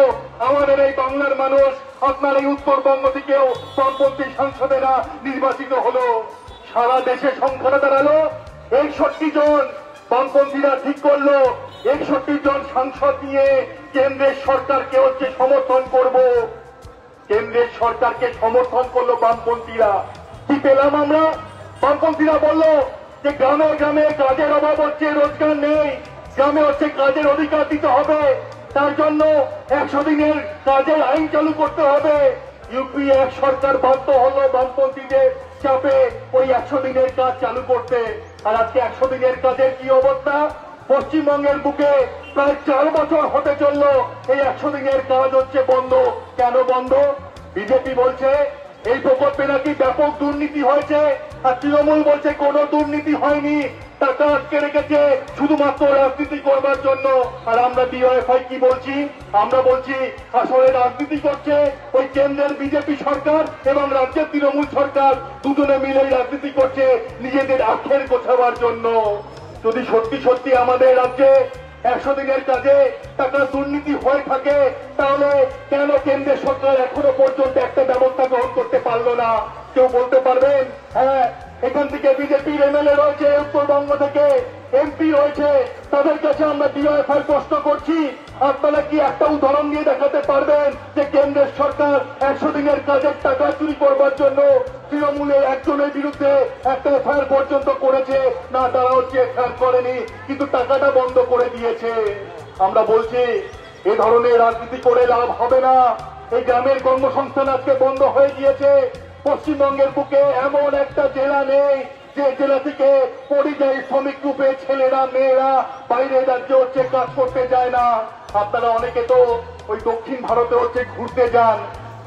আমাদের এই বাংলার মানুষ। আপনার এই উত্তরবঙ্গ থেকেও বামপন্থী সাংসদেরা নির্বাচিত হলো। সারা দেশে সংখ্যাটা দাঁড়ালো 61 জন। বামপন্থীরা ঠিক করলো 61 জন সাংসদ নিয়ে কেন্দ্রের সরকারকে হচ্ছে সমর্থন করব। কেন্দ্রের সরকারকে সমর্থন করলো বামপন্থীরা। কি পেলাম আমরা? বামপন্থীরা বললো যে গ্রামে গ্রামে কাজের অভাব হচ্ছে, রোজগার নেই, গ্রামে হচ্ছে কাজের অধিকার দিতে হবে, তার জন্য 100 দিনের কাজের আইন চালু করতে হবে। ইউপি এক সরকার বাধ্য হলো বামপন্থীদের চাপে ওই 100 দিনের কাজ চালু করতে। আর আজকে 100 দিনের কাজের কি অবস্থা? পশ্চিমবঙ্গের বুকে প্রায় 4 বছর হতে চললো এই 100 দিনের কাজ হচ্ছে বন্ধ। কেন বন্ধ? বিজেপি বলছে এই প্রকল্পে নাকি ব্যাপক দুর্নীতি হয়েছে, আর তৃণমূল বলছে কোনো দুর্নীতি হয়নি, টাকা আটকে রেখেছে শুধুমাত্র রাজনীতি করবার জন্য। আর আমরা ডিওএফআই কি বলছি? আমরা বলছি আসলে রাজনীতি করছে ওই কেন্দ্রের বিজেপি সরকার এবং রাজ্যের তৃণমূল সরকার, দুজনে মিলেই রাজনীতি করছে নিজেদের আখের গোছাবার জন্য। যদি সত্যি সত্যি আমাদের রাজ্যে 100 দিনের কাজে টাকা দুর্নীতি হয়ে থাকে, তাহলে কেন কেন্দ্রের সরকার এখনো পর্যন্ত একটা ব্যবস্থা গ্রহণ করতে পারলো না? কেউ বলতে পারবেন? হ্যাঁ, এখান থেকে বিজেপির এমএলএ রয়েছে, উত্তরবঙ্গ থেকে এমপি রয়েছে, তাদের কাছে আমরা ডিওএফআই প্রশ্ন করছি, আপনারা কি একটা উদাহরণ দিয়ে দেখাতে পারবেন যে কেন্দ্রের সরকার 100 দিনের কাজের টাকা চুরি করবার জন্য তৃণমূলের একজনের বিরুদ্ধে একটা এফআইআর পর্যন্ত করেছে? না, তারা হচ্ছে এফআইআর করেনি, কিন্তু টাকাটা বন্ধ করে দিয়েছে। আমরা বলছি এ ধরনের রাজনীতি করে লাভ হবে না। এই গ্রামের কর্মসংস্থান আজকে বন্ধ হয়ে গিয়েছে। পশ্চিমবঙ্গের বুকে এমন একটা জেলা নেই যে জেলা থেকে পরিযায়ী শ্রমিক রূপে ছেলেরা মেয়েরা বাইরে রাজ্যে হচ্ছে কাজ করতে যায় না। আপনারা অনেকে তো ওই দক্ষিণ ভারতে হচ্ছে ঘুরতে যান,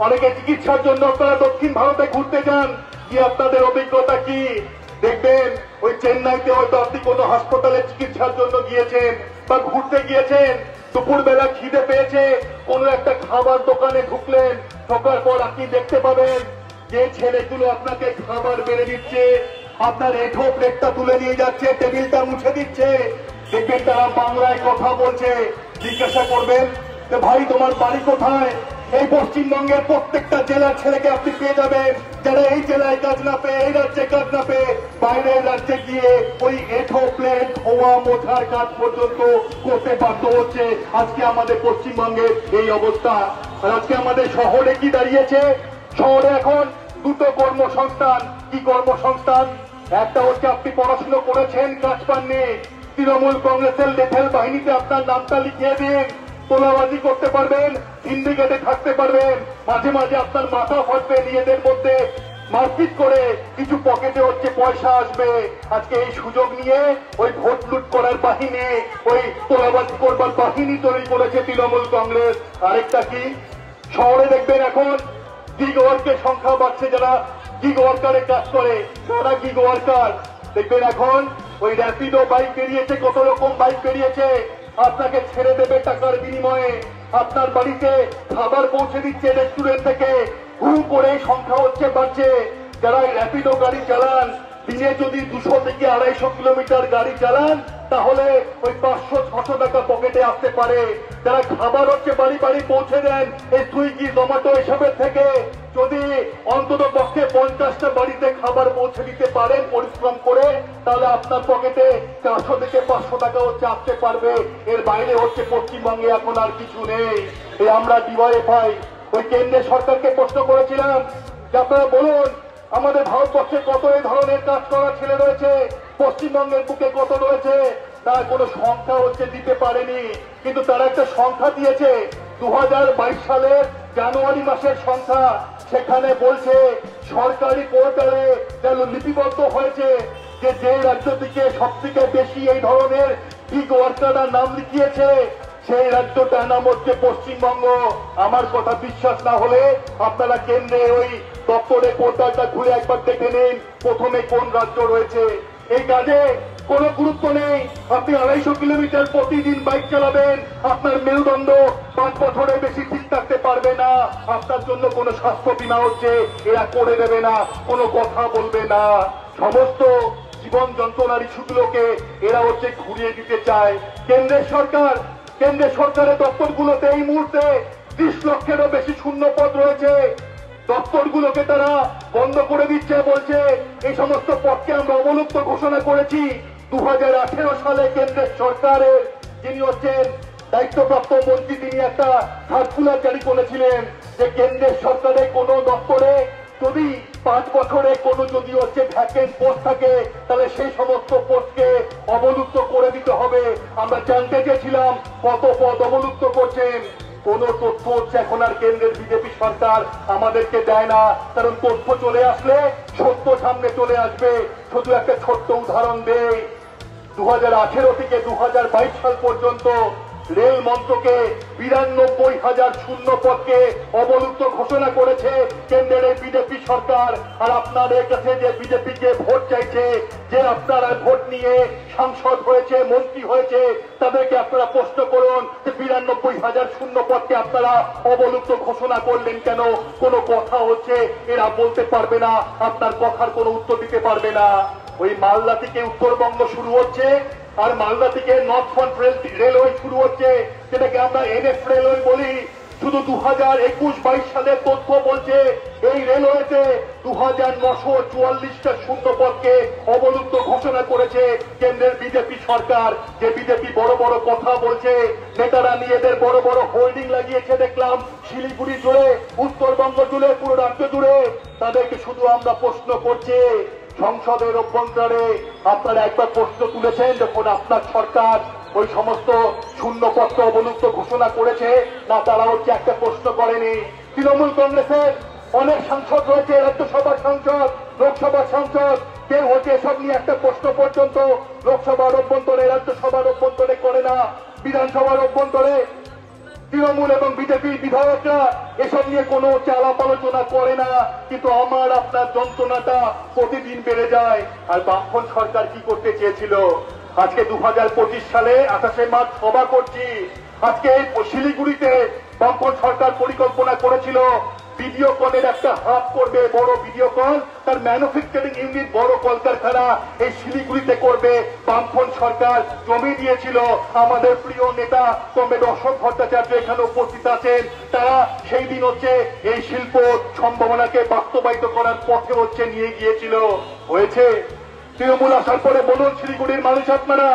অনেকে চিকিৎসার জন্য আপনারা দক্ষিণ ভারতে ঘুরতে যান, কি আপনাদের অভিজ্ঞতা কি? দেখবেন ওই চেন্নাইতে হয়তো আপনি কোনো হাসপাতালে চিকিৎসার জন্য গিয়েছেন বা ঘুরতে গিয়েছেন, দুপুরবেলা খিদে পেয়েছে, কোনো একটা খাবার দোকানে ঢুকলেন, ঢোকার পর আপনি দেখতে পাবেন যে ছেলেগুলো আপনাকে খাবার বেড়ে দিচ্ছে, আপনার এঠো প্লেটটা তুলে নিয়ে যাচ্ছে, টেবিলটা মুছে দিচ্ছে। দেখবেন তারা বাংলায় কথা বলছে। জিজ্ঞাসা করবেন যে ভাই তোমার বাড়ি কোথায়? এই পশ্চিমবঙ্গের প্রত্যেকটা জেলার ছেলেকে আপনি পেয়ে যাবেন যারা এই জেলায় কাজ না পেয়ে, এই রাজ্যে কাজ না পেয়ে বাইরের রাজ্যে গিয়ে ওই এঠো প্লেট ধোয়া মোছার কাজ পর্যন্ত করতে বাধ্য হচ্ছে। আজকে আমাদের পশ্চিমবঙ্গের এই অবস্থা। আর আজকে আমাদের শহরে কি দাঁড়িয়েছে? শহরে এখন দুটো কর্মসংস্থান। কি কর্মসংস্থান? একটা হচ্ছে আপনি পড়াশুনো করেছেন, কাজ পাননি, তৃণমূল কংগ্রেসের লেথেল বাহিনীতে আপনার নামটা লিখিয়ে দিন, তোলাবাজি করতে পারবেন, সিন্ডিকেটে থাকতে পারবেন, মাঝে মাঝে আপনার মাথা ফাটবে নিজেদের মধ্যে, মারপিট করে কিছু পকেটে হচ্ছে পয়সা আসবে। আজকে এই সুযোগ নিয়ে ওই ভোট লুট করার বাহিনী, ওই তোলাবাজি করবার বাহিনী তৈরি করেছে তৃণমূল কংগ্রেস। আরেকটা কি, শহরে দেখবেন এখন গিগ ওয়ার্কের সংখ্যা বাড়ছে, যারা গিগ ওয়ার্কারে কাজ করে তারা গিগ ওয়ার্কার। দেখবেন এখন ওই র্যাপিডো বাইক বেরিয়েছে, কত রকম বাইক বেরিয়েছে, আপনাকে ছেড়ে দেবে টাকার বিনিময়ে, আপনার বাড়িতে খাবার পৌঁছে দিচ্ছে রেস্টুরেন্ট থেকে। হু করে সংখ্যা হচ্ছে বাড়ছে। যারা র্যাপিডো গাড়ি চালান, দিনে যদি 200 থেকে 250 কিলোমিটার গাড়ি চালান, তাহলে ওই 500-600 টাকা পকেটে আসতে পারে। যারা খাবার হচ্ছে বাড়ি বাড়ি পৌঁছে দেন এই সুইগি জোম্যাটো এসবের থেকে, যদি অন্তত পক্ষে 50টা বাড়িতে খাবার পৌঁছে দিতে পারেন পরিশ্রম করে, তাহলে আপনার পকেটে 400 থেকে 500 টাকা হচ্ছে আসতে পারবে। এর বাইরে হচ্ছে পশ্চিমবঙ্গে এখন আর কিছু নেই। এই আমরা ডিওয়াইএফআই ওই কেন্দ্রের সরকারকে প্রশ্ন করেছিলাম যে আপনারা বলুন আমাদের ভারতবর্ষে কত এই ধরনের কাজ করা ছেলে রয়েছে, পশ্চিমবঙ্গের বুকে কত রয়েছে। তার কোনো সংখ্যা হচ্ছে দিতে পারেনি, কিন্তু তারা একটা সংখ্যা দিয়েছে 2022 সালের জানুয়ারি মাসের সংখ্যা। সেখানে বলছে সরকারি পোর্টালে যেন লিপিবদ্ধ হয়েছে যে যে রাজ্য থেকে সব থেকে বেশি এই ধরনের গিগ ওয়ার্কাররা নাম লিখিয়েছে সেই রাজ্যটার নাম হচ্ছে পশ্চিমবঙ্গ। আমার কথা বিশ্বাস না হলে আপনারা কেন্দ্রে ওই দপ্তরের পোর্টালটা ঘুরে একবার দেখে নিন প্রথমে কোন রাজ্য রয়েছে। এই কাজে কোনো গুরুত্ব নেই। আপনি 250 কিলোমিটার প্রতিদিন বাইক চালাবেন, আপনার মেরুদণ্ড 5 বছরের বেশি ঠিক থাকতে পারবে না। আপনার জন্য কোনো স্বাস্থ্য বীমা হচ্ছে এরা করে দেবে না, কোনো কথা বলবে না। সমস্ত জীবন যন্ত্রণার ইস্যুগুলোকে এরা হচ্ছে ঘুরিয়ে দিতে চায়। কেন্দ্রের সরকারের দপ্তরগুলোতে এই মুহূর্তে 30 লক্ষেরও বেশি শূন্য পদ রয়েছে। দপ্তরগুলোকে তারা বন্ধ করে দিচ্ছে, বলছে এই সমস্ত পদকে আমরা অবলুপ্ত ঘোষণা করেছি। 2018 সালে কেন্দ্রের সরকারের যিনি হচ্ছেন দায়িত্বপ্রাপ্ত মন্ত্রী, তিনি একটা সার্কুলার জারি করেছিলেন যে কেন্দ্রের সরকারের কোন দপ্তরে যদি 5 বছরে কোনো যদি হচ্ছে ভ্যাকেন্ট পোস্ট থাকে, তাহলে সেই সমস্ত পোস্টকে অবলুপ্ত করে দিতে হবে। আমরা জানতে চেয়েছিলাম কত পদ অবলুপ্ত করছেন। কোন তথ্য হচ্ছে এখন আর কেন্দ্রের বিজেপি সরকার আমাদেরকে দেয় না, কারণ তথ্য চলে আসলে সত্য সামনে চলে আসবে। শুধু একটা ছোট্ট উদাহরণ দেই, 2018 থেকে 2022 সাল পর্যন্ত রেল মন্ত্রকে 92,000 শূন্য পদকে অবলুপ্ত ঘোষণা করেছে কেন্দ্রের এই বিজেপি সরকার। আর আপনাদের কাছে যে বিজেপিকে ভোট চাইছে, যে আপনারা ভোট নিয়ে সাংসদ হয়েছে, মন্ত্রী হয়েছে, তাদেরকে আপনারা প্রশ্ন করুন যে 92,000 শূন্য পদকে আপনারা অবলুপ্ত ঘোষণা করলেন কেন? কোনো কথা হচ্ছে এরা বলতে পারবে না, আপনার কথার কোনো উত্তর দিতে পারবে না। ওই মালদা থেকে উত্তরবঙ্গ শুরু হচ্ছে, আর মালদা থেকে নর্থ ফ্রন্ট রেলওয়ে শুরু হচ্ছে, যেটাকে আমরা এনএফ রেলওয়ে বলি। শুধু 2021-22 সালের তথ্য বলছে এই রেলওয়েতে 2,944টা শূন্য পদকে অবলুপ্ত ঘোষণা করেছে কেন্দ্রের বিজেপি সরকার। যে বিজেপি বড় বড় কথা বলছে, নেতারা নিজেদের বড় বড় হোল্ডিং লাগিয়েছে দেখলাম শিলিগুড়ি জুড়ে, উত্তরবঙ্গ জুড়ে, পুরো রাজ্য জুড়ে। তাদেরকে শুধু আমরা প্রশ্ন করছি, সংসদের অভ্যন্তরে আপনারা একবার প্রশ্ন তুলেছেন যখন আপনার সরকার ওই সমস্ত শূন্য পত্র অবলুপ্ত ঘোষণা করেছে? না, তারা হচ্ছে একটা প্রশ্ন করেনি। তৃণমূল কংগ্রেসের অনেক সাংসদ রয়েছে, রাজ্যসভার সাংসদ, লোকসভার সাংসদ, কেউ হচ্ছে এসব নিয়ে একটা প্রশ্ন পর্যন্ত লোকসভার অভ্যন্তরে, রাজ্যসভার অভ্যন্তরে করে না। বিধানসভার অভ্যন্তরে তৃণমূল এবং বিজেপি বিধায়করা এসব নিয়ে কোনো আলাপ আলোচনা করে না, কিন্তু আমার আপনার যন্ত্রণাটা প্রতিদিন বেড়ে যায়। আর বামফ্রন্ট সরকার কি করতে চেয়েছিল? আজকে 2025 সালে 28শে মার্চ সভা করছি। আজকে শিলিগুড়িতে বামফ্রন্ট সরকার পরিকল্পনা করেছিল ভিডিওকনের একটা হাব করবে, বড় ভিডিওকন, তার ম্যানুফ্যাকচারিং ইউনিট, বড় কলকারখানা এই শিলিগুড়িতে করবে। বামফ্রন্ট সরকার জমি দিয়েছিল। আমাদের প্রিয় নেতা কমরেড অশোক ভট্টাচার্য এখানে উপস্থিত আছেন। তারা সেই দিন হচ্ছে এই শিল্প সম্ভাবনাকে বাস্তবায়িত করার পথে হচ্ছে নিয়ে গিয়েছিল। হয়েছে? তৃণমূল আসার পরে বলুন শিলিগুড়ির মানুষ আপনারা,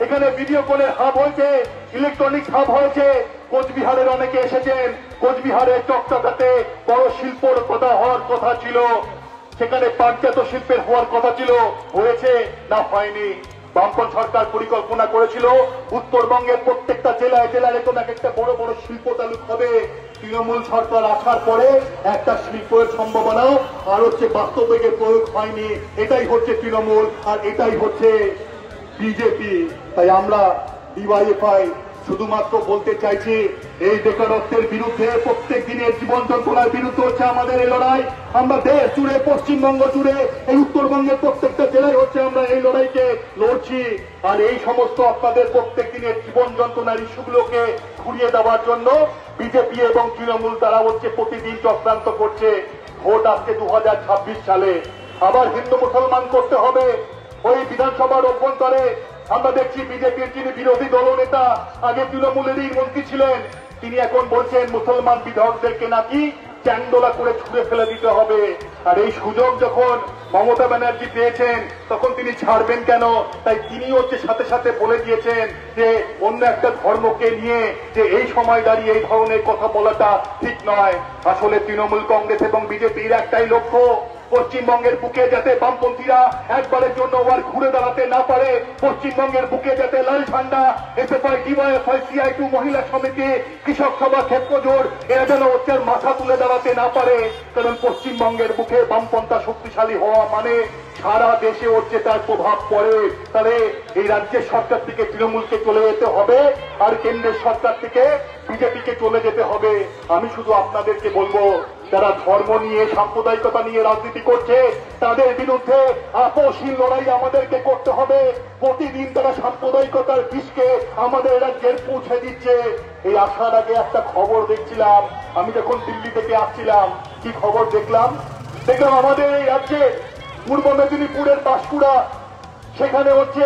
এখানে ভিডিওকনের হাব হয়েছে, ইলেকট্রনিক্স হাব হয়েছে। কোচবিহারের অনেকে এসেছেন, কোচবিহারের চকচকাতে বড় শিল্পর কথা হওয়ার কথা ছিল, সেখানে পাটজাত শিল্পের হওয়ার কথা ছিল। হয়েছে না হয়নি? বামপন্থী সরকার পরিকল্পনা করেছিল উত্তরবঙ্গের প্রত্যেকটা জেলায় জেলায় এরকম এক একটা বড় বড় শিল্প তালুক হবে। তৃণমূল সরকার আসার পরে একটা শিল্পের সম্ভাবনাও আর হচ্ছে বাস্তবিকের প্রয়োগ হয়নি। এটাই হচ্ছে তৃণমূল আর এটাই হচ্ছে বিজেপি। তাই আমরা ডিওয়াইএফআই শুধুমাত্র বলতে চাইছি, এই বেকারত্বের বিরুদ্ধে, প্রত্যেক দিনের জীবন যন্ত্রণার বিরুদ্ধে হচ্ছে আমাদের এই লড়াই। আমরা দেশ জুড়ে, পশ্চিমবঙ্গ জুড়ে, এই উত্তরবঙ্গের প্রত্যেকটা জেলায় হচ্ছে আমরা এই লড়াইকে লড়ছি। আর এই সমস্ত আপনাদের প্রত্যেক দিনের জীবন যন্ত্রণার ইস্যুগুলোকে ঘুরিয়ে দেওয়ার জন্য বিজেপি এবং তৃণমূল তারা হচ্ছে প্রতিদিন চক্রান্ত করছে। ভোট আসছে 2026 সালে, আবার হিন্দু মুসলমান করতে হবে। ওই বিধানসভার অভ্যন্তরে আমরা দেখছি বিজেপির যিনি বিরোধী দলনেতা, আগে তৃণমূলেরই মন্ত্রী ছিলেন, তিনি এখন বলছেন মুসলমান বিধায়কদেরকে নাকি চ্যাংদোলা করে ছুড়ে ফেলে দিতে হবে। আর এই সুযোগ যখন মমতা ব্যানার্জি পেয়েছেন তখন তিনি ছাড়বেন কেন? তাই তিনি হচ্ছে সাথে সাথে বলে দিয়েছেন যে অন্য একটা ধর্মকে নিয়ে যে এই সময় দাঁড়িয়ে এই ধরনের কথা বলাটা ঠিক নয়। আসলে তৃণমূল কংগ্রেস এবং বিজেপির একটাই লক্ষ্য, পশ্চিমবঙ্গের বুকে যাতে বামপন্থীরা একবারের জন্য আর ঘুরে দাঁড়াতে না পারে, পশ্চিমবঙ্গের বুকে যাতে লাল ঝান্ডা, এসএফআই, ডিওয়াইএফআই, সিআইটু, মহিলা সমিতি, কৃষক সভা, ক্ষেত্রজোড় এরা যেন হচ্ছে মাথা তুলে দাঁড়াতে না পারে। কারণ পশ্চিমবঙ্গের বুকে বামপন্থা শক্তিশালী হওয়া মানে সারা দেশে হচ্ছে তার প্রভাব পড়ে। তাহলে এই রাজ্যের সরকার থেকে তৃণমূলকে চলে যেতে হবে আর কেন্দ্রের সরকার থেকে বিজেপিকে চলে যেতে হবে। আমি শুধু আপনাদেরকে বলবো, যারা ধর্ম নিয়ে, সাম্প্রদায়িকতা নিয়ে রাজনীতি করছে তাদের বিরুদ্ধে আপোষহীন লড়াই আমাদেরকে করতে হবে। প্রতিদিন তারা সাম্প্রদায়িকতার বিষকে আমাদের রাজ্যের পৌঁছে দিচ্ছে। এই আসার আগে একটা খবর দেখছিলাম, আমি যখন দিল্লি থেকে আসছিলাম, কি খবর দেখলাম আমাদের এই রাজ্যে পূর্ব মেদিনীপুরের বাঁশকুড়া, সেখানে হচ্ছে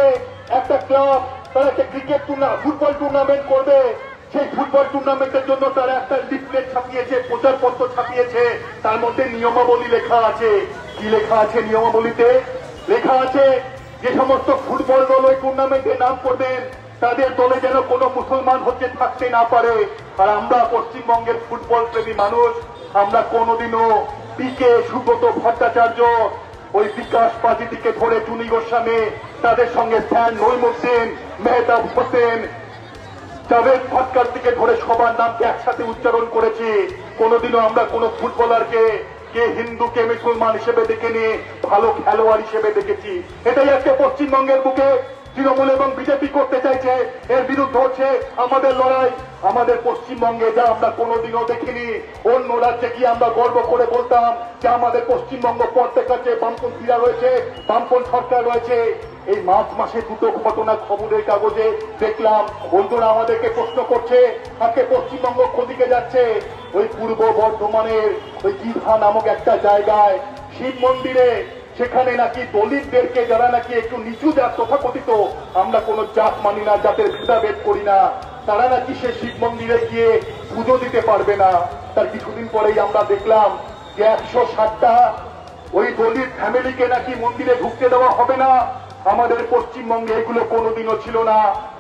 একটা ক্লাব, তারা একটা ক্রিকেট ফুটবল টুর্নামেন্ট করবে। সেই ফুটবল টুর্নামেন্টের জন্য তারা একটা লিফলেট ছাপিয়েছে, প্রচারপত্র ছাপিয়েছে, তার মধ্যে নিয়মাবলী লেখা আছে। কি লেখা আছে নিয়মাবলীতে? লেখা আছে যে সমস্ত ফুটবল দল ওই টুর্নামেন্টে নাম করবেন তাদের দলে যেন কোনো মুসলমান হচ্ছে থাকতে না পারে। আর আমরা পশ্চিমবঙ্গের ফুটবল প্রেমী মানুষ, আমরা কোনোদিনও পিকে, সুব্রত ভট্টাচার্য, ওই বিকাশ পাজিটিকে ধরে চুনি গোস্বামী, তাদের সঙ্গে স্যান নৈমুদ্দিন, মেহতাব হোসেন, জাভেদ ভাটকার দিকে ধরে সবার নামকে একসাথে উচ্চারণ করেছি। কোনোদিনও আমরা কোনো ফুটবলারকে কে হিন্দু কে মুসলমান হিসেবে দেখে নিয়ে ভালো খেলোয়াড় হিসেবে দেখেছি। এটাই আজকে পশ্চিমবঙ্গের বুকে তৃণমূল এবং বিজেপি করতে চাইছে। এর বিরুদ্ধে হচ্ছে আমাদের লড়াই। আমাদের পশ্চিমবঙ্গে যা আমরা কোনোদিনও দেখিনি, অন্য রাজ্যে গিয়ে আমরা গর্ব করে বলতাম যে আমাদের পশ্চিমবঙ্গ পর্দার কাছে বামপন্থীরা রয়েছে, বামপন্থী সরকার রয়েছে। এই মার্চ মাসে দুটো ঘটনা খবরের কাগজে দেখলাম, বন্ধুরা আমাদেরকে প্রশ্ন করছে, আজকে পশ্চিমবঙ্গ কোদিকে যাচ্ছে? ওই পূর্ব বর্ধমানের ওই দীঘা নামক একটা জায়গায় শিব মন্দিরে, সেখানে নাকি দলিতদেরকে, যারা নাকি একটু নিচু জাত, তথাকথিত আমরা কোন জাত মানি না, জাতের ভেদাভেদ করি না, তারা নাকি সে শিব মন্দিরে গিয়ে পুজো দিতে পারবে না। তার কিছুদিন পরেই আমরা দেখলাম যে 160টা ওই দলিত ফ্যামিলিকে নাকি মন্দিরে ঢুকতে দেওয়া হবে না। আমাদের পশ্চিমবঙ্গে এগুলো কোনোদিনও ছিল না।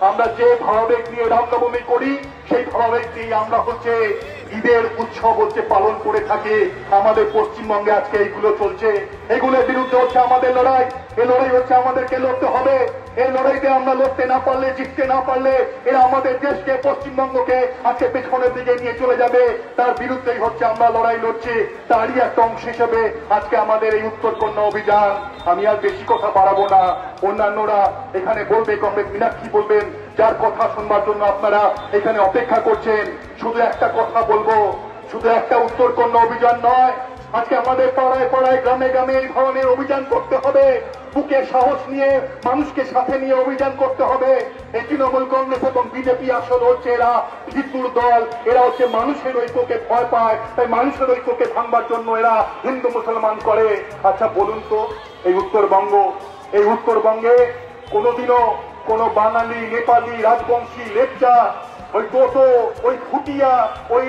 আমরা যে ভাবাবেগ নিয়ে রামনবমী করি, সেই ভাবাবেগ নিয়ে আমরা হচ্ছে ঈদের উৎসব হচ্ছে পালন করে থাকি। আমাদের পশ্চিমবঙ্গে আজকে এইগুলো চলছে, এগুলোর বিরুদ্ধে হচ্ছে আমাদের লড়াই। এই লড়াই হচ্ছে আমাদেরকে লড়তে হবে। এই লড়াইতে আমরা লড়তে না পারলে, জিততে না পারলে, এরা আমাদের দেশকে, পশ্চিমবঙ্গকে আজকে পেছনের দিকে নিয়ে চলে যাবে। তার বিরুদ্ধেই হচ্ছে আমরা লড়াই লড়ছি। তারই একটা অংশ হিসেবে আজকে আমাদের এই উত্তরকন্যা অভিযান। আমি আর বেশি কথা বাড়াবো না, অন্যান্যরা এখানে বলবে, কমরেড মীনাক্ষী বলবেন, যার কথা শুনবার জন্য আপনারা এখানে অপেক্ষা করছেন। শুধু একটা কথা বলবো, শুধু একটা উত্তরকন্যা অভিযান নয়, আজকে আমাদের পাড়ায় পাড়ায়, গ্রামে গ্রামে এই ধরনের অভিযান করতে হবে। বুকে সাহস নিয়ে, মানুষকে সাথে নিয়ে অভিযান করতে হবে। এই তৃণমূল কংগ্রেস এবং বিজেপি আসলে হচ্ছে এরা হিন্দুর দল, এরা হচ্ছে মানুষের ঐক্যকে ভয় পায়। তাই মানুষের ঐক্যকে ভাঙবার জন্য এরা হিন্দু মুসলমান করে। আচ্ছা বলুন তো, এই উত্তরবঙ্গে কোনোদিনও কোনো বাঙালি, নেপালি, রাজবংশী, লেপচা, ওই টোটো, ওই ফুটিয়া, ওই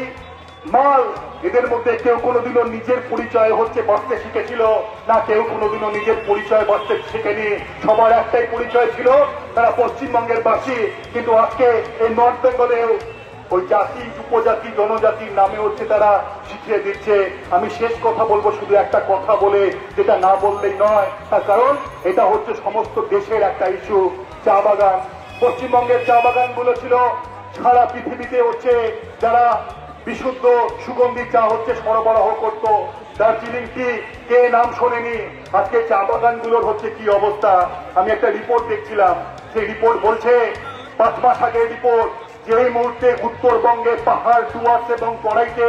মাল, এদের মধ্যে কেউ কোনোদিনও নিজের পরিচয় হচ্ছে বাঁচতে শিখেছিল না? কেউ কোনোদিনও নিজের পরিচয় বাঁচতে শেখেনি। সবার একটাই পরিচয় ছিল, তারা পশ্চিমবঙ্গের বাসী। কিন্তু আজকে এই নর্থ বেঙ্গলেও ওই জাতি উপজাতি জনজাতির নামে হচ্ছে তারা শিখিয়ে দিচ্ছে। আমি শেষ কথা বলবো শুধু একটা কথা বলে, যেটা না বললেই নয়, তার কারণ এটা হচ্ছে সমস্ত দেশের একটা ইস্যু। চা বাগান, পশ্চিমবঙ্গের চা বাগানগুলো ছিল সারা পৃথিবীতে হচ্ছে যারা বিশুদ্ধ সুগন্ধি চা হচ্ছে সরবরাহ করত। দার্জিলিং টি কে নাম শোনেনি? আজকে চা বাগানগুলোর হচ্ছে কি অবস্থা। আমি একটা রিপোর্ট দেখছিলাম, সেই রিপোর্ট বলছে 5 মাস আগের রিপোর্ট, যে এই মুহূর্তে উত্তরবঙ্গে পাহাড়, ডুয়ার্স এবং তরাইতে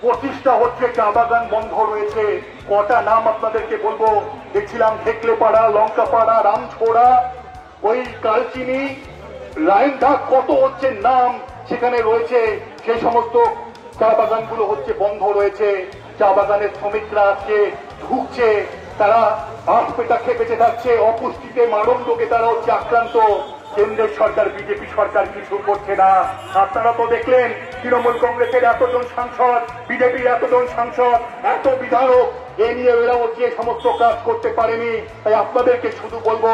25টা হচ্ছে চা বাগান বন্ধ রয়েছে। কটা নাম আপনাদেরকে বলবো, দেখছিলাম থেকলেপাড়া, লঙ্কাপাড়া, রামছোড়া, ওই কালচিনি, রায়নঘাট, কত হচ্ছে নাম সেখানে রয়েছে। সেই সমস্ত চা বাগানগুলো হচ্ছে বন্ধ রয়েছে। চা বাগানের শ্রমিকরা আজকে ঢুকছে, তারা আখ পেটা খেয়ে বেঁচে থাকছে, অপুষ্টিতে মারণ রোগে তারা হচ্ছে আক্রান্ত। কেন্দ্রের সরকার, বিজেপি সরকার কিছু করছে না। আপনারা তো দেখলেন তৃণমূল কংগ্রেসের এতজন সাংসদ, বিজেপির এতজন সাংসদ, এত বিধায়ক, এ নিয়ে এরা হচ্ছে সমস্ত কাজ করতে পারেনি। তাই আপনাদেরকে শুধু বলবো,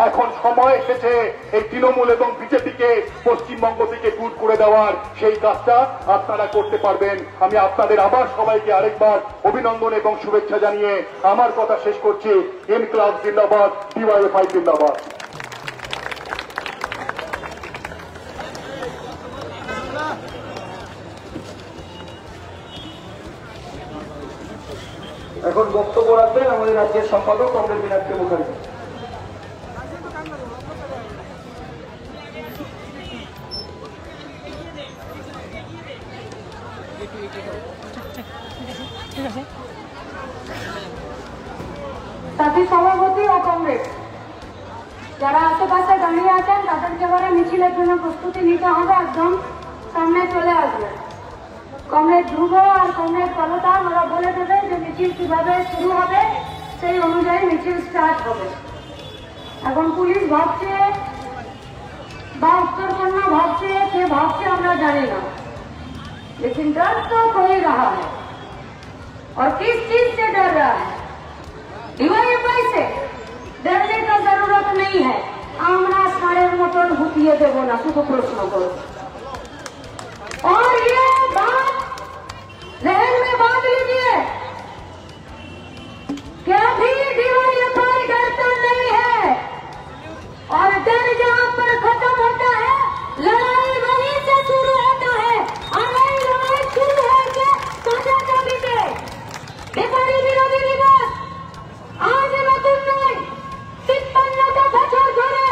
এখন সময় এসেছে এই তৃণমূল এবং বিজেপিকে পশ্চিমবঙ্গ থেকে দূর করে দেওয়ার। সেই কাজটা আপনারা করতে পারবেন। আমি আপনাদের আবার সবাইকে আরেকবার অভিনন্দন এবং শুভেচ্ছা জানিয়ে আমার কথা শেষ করছি। ইনকলাব জিন্দাবাদ, ডিওয়াইএফআই জিন্দাবাদ। এখন বক্তব্য রাখবেন আমাদের রাজ্যের সম্পাদক কমরেড মীনাক্ষী মুখার্জি। সাথী সভাপতি ও কমরেড যারা আশেপাশে দাঁড়িয়ে আছেন তাদেরকে বলে মিছিলের জন্য প্রস্তুতি নিতে হবে, একদম সামনে চলে আসবে। কমরেড ধ্রুব আর কমরেড কলতান ওরা বলে দেবে যে মিছিল কিভাবে শুরু হবে, সেই অনুযায়ী মিছিল স্টার্ট হবে। এখন পুলিশ ভাবছে বা उत्तरकन्या भागছে, কে भागছে আমরা জানি না, लेकिन डर तो हो ही रहा है। और किस चीज से डर रहा है? ডিওয়াইএফআই से डरने का जरूरत नहीं है। আমরা সারের মতন হুকিয়ে দেব না, শুধু প্রশ্ন করব। और ये बात जहन में बांध लीजिए कि अभी डिवाईएफआई डरता नहीं है, और डर जहां पर खत्म होता है लड़ाई वहीं से शुरू होता है। और नई लड़ाई शुरू होकर सोचा कभी से बेकारी विरोधी दिवस आज নতুন নয়, 53টা বছর ধরে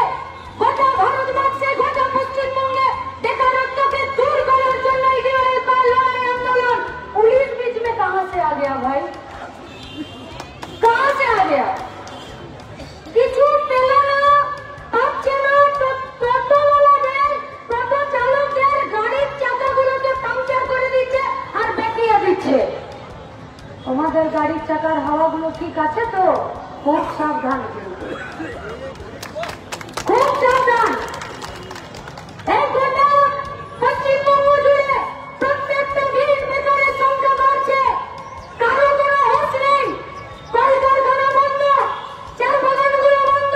গোটা ভারতবর্ষে, গোটা পশ্চিমবঙ্গে বেকারত্বকে दूर করার জন্য ডিওয়াইএফআই লড়াই আন্দোলন। पुलिस बीच में कहां से आ गया भाई, कहां से आ गया? কিছু পেল না, পাচ্ছে না, টোটোওয়ালাদের, টোটো চালকদের গাড়ির চাকাগুলোকে পাংচার করে দিচ্ছে আর বেঁকিয়ে দিচ্ছে। তোমাদের গাড়ির চাকার হাওয়াগুলো ঠিক আছে তো? খুব সাবধান, কিন্তু খুব সাবধান। এই গোটা পশ্চিমবঙ্গ জুড়ে প্রত্যেকটা দিন বেকারের সংখ্যা বাড়ছে, কারো কোনো হোশ নেই। কলকারখানা বন্ধ, চা বাগানগুলো বন্ধ,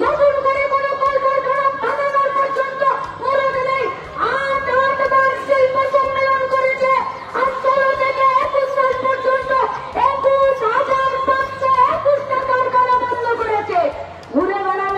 নতুন করে কোনো কলকারখানা বানানোর পর্যন্ত মরদ নেই। 8বার শিল্প সম্মেলন করেছে, আর 16 থেকে 21 সাল পর্যন্ত 21,521টা কারখানা বন্ধ করেছে। ঘুরে বেড়ানো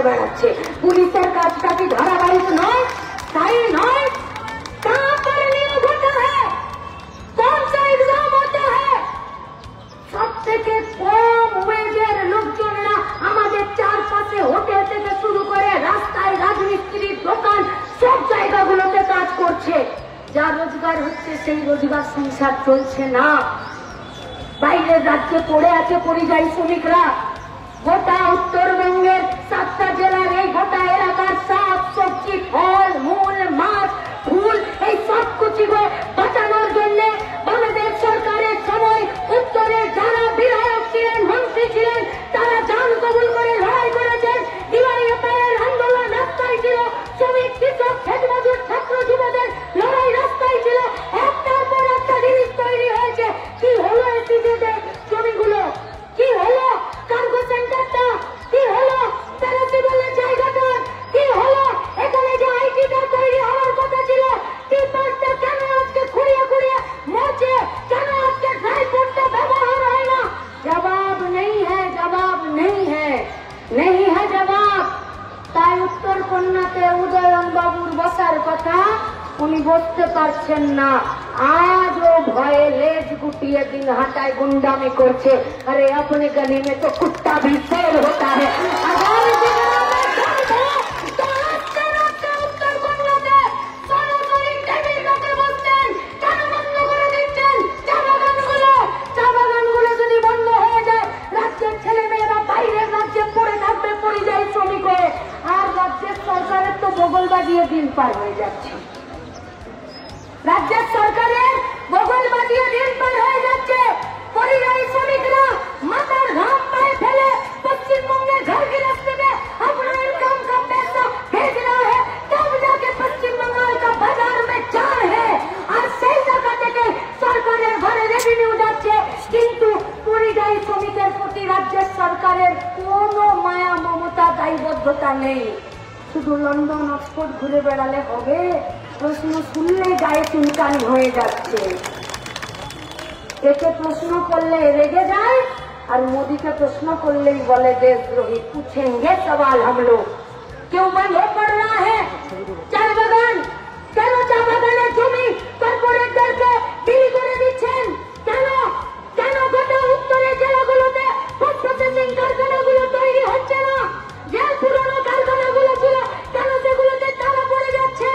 বেড়াচ্ছে। পুলিশের কাজটা কি ধারাবাহিক নয়? তাই নয়? তারপরে নিয়োগ হতে হয়, কমসা এক্সাম হতে হয়। সব থেকে কম ওয়েজের লোকজনেরা আমাদের চারপাশে হোটেল থেকে শুরু করে রাস্তায়, রাজমিস্ত্রির দোকান, সব জায়গাগুলোতে কাজ করছে। যা রোজগার হচ্ছে সেই রোজগার সংসার চলছে না। বাইরের রাজ্যে পড়ে আছে পরিযায়ী শ্রমিকরা। গোটা উত্তরবঙ্গের 7টা জেলার এই গোটা এলাকার শাক সবজি, ফল মূল, মাছ, ফুল, এই সব কিছুকে বাঁচানোর জন্য বাংলাদেশ সরকারের সময় উত্তরের যারা বিধায়ক ছিলেন, মন্ত্রী ছিলেন, তারা জান কবুল করে লড়াই করেছেন। ডিওয়াইএফআইয়ের আন্দোলন রাস্তায় ছিল, শ্রমিক, কৃষক, খেত মজুর, ছাত্র যুবদের লড়াই রাস্তায় ছিল। একটার পর একটা জিনিস তৈরি হয়েছে। কি হলো এসিজেদের জমিগুলো? কি হলো কার্গো সেন্টারটা? কি হলো প্যারাসিটামলের জায়গাটা? কি হলো এখানে যে আইটিটা তৈরি হওয়ার কথা ছিল? টিপারটা কেন আজকে খুঁড়িয়ে খুঁড়িয়ে মরছে? কেন আজকে ড্রাইভরটা ব্যবহার হয় না? জবাব নেই হ্যাঁ, জবাব নেই হ্যাঁ, নেই হ্যাঁ জবাব। তাই উত্তর কন্যাতে উদয়ন বাবুর বসার কথা, উনি বসতে পারছেন না। আজও ভয়ে লেজ গুটিয়ে দিন হাঁটায় গুন্ডামি করছে। আরে अपने गली में तो कुत्ता भी शेर होता है। আগামী দিনে আমরা জানবো তো আজকে রাতে উত্তর কন্যাতে সরাসরি টেবিল কাছে বসতেন। কেন বন্ধ করে দিচ্ছেন চা বাগানগুলো? চা বাগানগুলো যদি বন্ধ হয়ে যায়, রাজ্যের ছেলেমেয়েরা বাইরের রাজ্যে পড়ে থাকবে পরিযায়ী শ্রমিক হয়ে। আর রাজ্যের সরকারের তো বগল বাজিয়ে দিন পার হয়ে যাচ্ছে। রাজ্যের সরকারের বগল বাজিয়ে দিন পার হয়ে যাচ্ছে। পরিযায়ী শ্রমিকরা মাথার ঘাম পায়ে ফেলে পশ্চিমবঙ্গের घर गृहस्थी में अपना इनकम का पैसा भेज रहा है, तब जाके पश्चिम बंगाल का बाजार में चार है। और সেই টাকা থেকে সরকারের ঘরে রেভিনিউ যাচ্ছে, কিন্তু পরিযায়ী শ্রমিকের প্রতি রাজ্যের সরকারের কোনো মায়া মমতা দায়বদ্ধতা নেই। শুধু লন্ডন অক্সফোর্ড ঘুরে বেড়ালে হবে? প্রশ্ন শুনলে গায়ে চুলকানি হয়ে যাচ্ছে। একে প্রশ্ন করলে রেগে যায়, আর মোদীকে প্রশ্ন করলেই বলে দেশদ্রোহী। पूछेंगे सवाल हम लोग, क्यों बंद हो पड़ रहा है চায় বাগান? কেন চা বাগানের জমি কর্পোরেটদেরকে বিলি করে দিচ্ছেন? কেন কেন গোটা উত্তরের জেলাগুলোতে ফুড প্রসেসিং কারখানাগুলো তৈরি হচ্ছে না? যে পুরনো কারখানাগুলো ছিল কেন সেগুলোতে তালা পড়ে যাচ্ছে?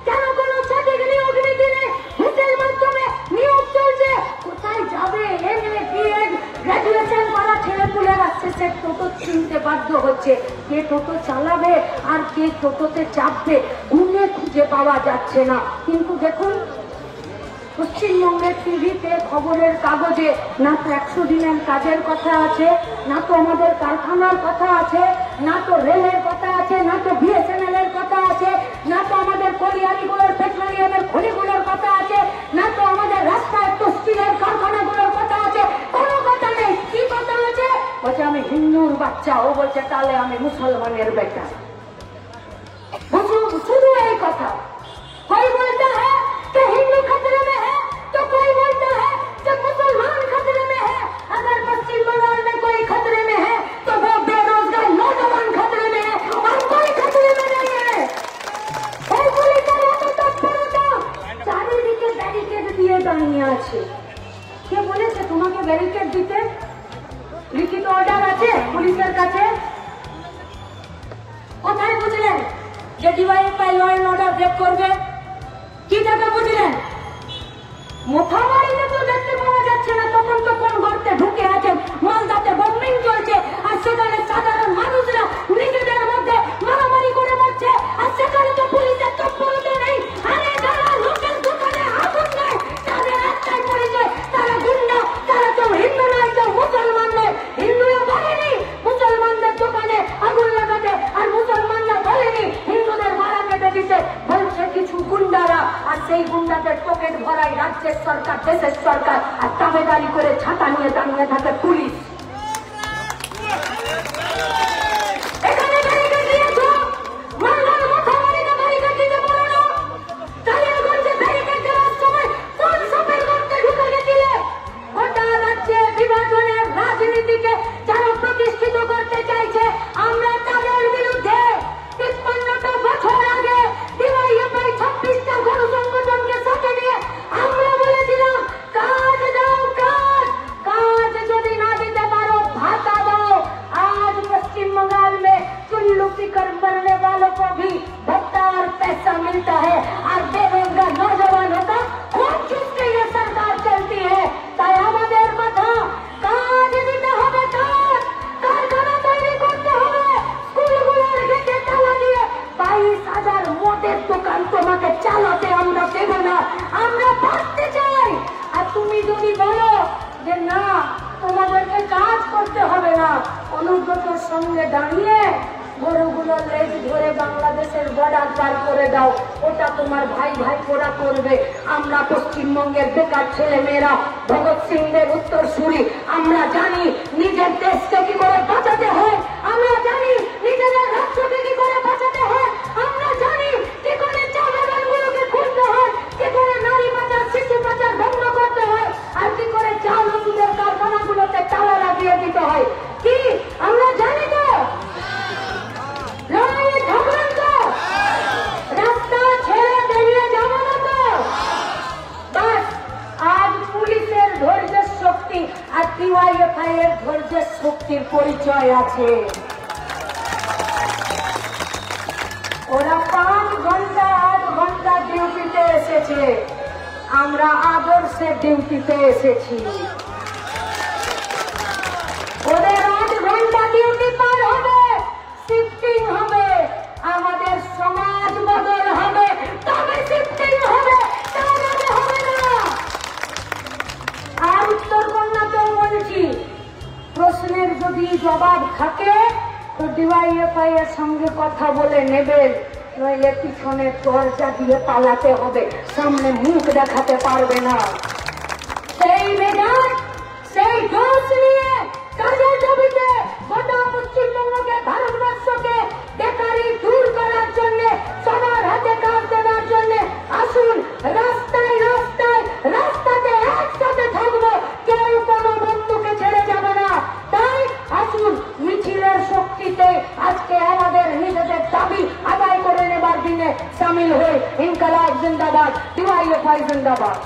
কেন কোনো সঠিক নিয়োগ নীতি নেই? হোটেল মাধ্যমে নিয়োগ চলছে। কোথায় যাবে এমএ, বিএড, গ্রাজুয়েশন করা ছেলেপুলেরা শেষে টোটো চিনতে বাধ্য হচ্ছে। কে টোটো চালাবে আর কে টোটোতে চাপবে গুনে খুঁজে পাওয়া যাচ্ছে না। কিন্তু দেখুন পশ্চিমবঙ্গের টিভিতে, খবরের কাগজে না তো 100 দিনের কাজের কথা আছে, না তো আমাদের কারখানার কথা আছে, না তো রেলের কথা আছে, না তো বিএসএনএল এর কথা আছে, না তো আমাদের কলিয়ারিগুলোর পেট্রোলিয়ামের খনিগুলোর কথা আছে, না তো আমাদের রাস্তায় স্টিলের কারখানাগুলোর কথা আছে। কোনো কথা নেই। কি কথা আছে? বলছে আমি হিন্দুর বাচ্চা। ও বলছে তাহলে আমি মুসলমানের বেটা। শুধু এই কথা। कोई बोलता है कि हिंदू खतरे में है, तो कोई बोलता है कि मुसलमान खतरे में है। अगर पश्चिम बंगाल में कोई खतरे में है तो वो बेरोजगार नौजवान खतरे में है, और कोई खतरे में नहीं है। চারিদিকে ব্যারিকেড দিয়ে দাঁড়িয়ে আছে। কে বলেছে তোমাকে ব্যারিকেড দিতে? লিখিত অর্ডার আছে পুলিশের কাছে? কোথায় বুঝলেন যে DYFI law and order break করবে? কি টাকা বুঝলেন? মোথাবাড়িতে তো দেখতে পাওয়া যাচ্ছে না, তখন তো কোন গর্তে ঢুকে আছেন। মালদাতে বোম্বিং চলছে, আর সেখানে সাধারণ মানুষরা নিজেদের মধ্যে মারামারি করে মরছে, আর সেখানে তো পুলিশের তৎপরতা নেই। আরে যারা লোকের দোকানে আগুন দেয় তাদের একটাই পরিচয়, তারা গুন্ডা। তারা কেউ হিন্দু নয়, কেউ মুসলমান নয়। হিন্দুরা বলেনি মুসলমানদের দোকানে আগুন লাগাতে, আর মুসলমানরা বলেনি হিন্দুদের মারা কেটে দিতে। বলছে কিছু গুন্ডারা, আর সেই গুন্ডাদের পকেট ভরাই রাজ্যের সরকার, দেশের সরকার, আর তাবেদারি করে ছাতা নিয়ে দাঁড়িয়ে থাকে পুলিশ। এখানে ব্যারিকেড দিয়েছ, মালদার মোথাবাড়িতে ব্যারিকেড দিতে পারো না। টালিগঞ্জে ব্যারিকেড দেওয়ার সময় কোন সাপের গর্তে ঢুকে গেছিলে? গোটা রাজ্যে বিভাজনের রাজনীতিকে যারা প্রতিষ্ঠিত করতে চাইছে, আমরা তাদের বিরুদ্ধে যে না তোমাদেরকে কাজ করতে হবে না, অনুব্রতর সঙ্গে দাঁড়িয়ে গরুগুলোর লেজ ধরে বাংলাদেশের বর্ডার পার করে দাও, ওটা তোমার ভাই ভাই ওরা করবে। আমরা পশ্চিমবঙ্গের বেকার ছেলে মেয়েরা ভগৎ সিংদের উত্তরসূরি, আমরা জানি নিজের দেশকে কি করে বাঁচাতে হয়, আমরা জানি নিজেদের রাষ্ট্রকে কি করে বাঁচাতে হয়, আমরা জানি কি করে চা বাগানগুলোকে খুলতে হয়, কি করে নারী পাচার শিশু পাচার বন্ধ করতে হয়, আর কি করে চাল ও দুধের কারখানাগুলোতে তালা লাগিয়ে দিতে হয়। কি আমরা জানি তো? লড়াইয়ে থাকবেন তো? রাস্তা ছেড়ে বেরিয়ে যাবো না তো? বাস আজ পুলিশের ধৈর্যের শক্তি আর ডিওয়াইএফআই এর ধৈর্যের শক্তির পরিচয় আছে। ওরা 5 ঘন্টা 8 ঘন্টা ডিউটিতে এসেছে, আমরা আদর্শে ডিউটিতে এসেছি। ওদের 8 ঘন্টা ডিউটি পার হবে, শিফটিং হবে, আমাদের সমাজ বদল হবে, তবে শিফটিং হবে, তাহলে হবে না। আর উত্তরকন্যাতেও বলছি, প্রশ্নের যদি জবাব থাকে তো ডিওয়াইএফআই এর সঙ্গে কথা বলে নেবেন, নইলে পিছনে দরজা দিয়ে পালাতে হবে, সামনে মুখ দেখাতে পারবে না। সেই মেজাজ সেই জোশ নিয়ে কাজের দাবিতে গোটা পশ্চিমবঙ্গকে ভারতবর্ষকে বেকারি দূর করার জন্য সবার হাতে কাজ দেওয়ার জন্য আসুন রাস্তায় রাস্তায় রাস্তাতে একসাথে থাকবো, কেউ কোনো বন্ধুকে ছেড়ে যাবে না। তাই আসুন মিছিলের শক্তিতে আজকে আমাদের নিজেদের দাবি আদায় করে নেবার দিনে সামিল হয়ে ইনকালাব জিন্দাবাদ, ডিওয়াইএফআই জিন্দাবাদ।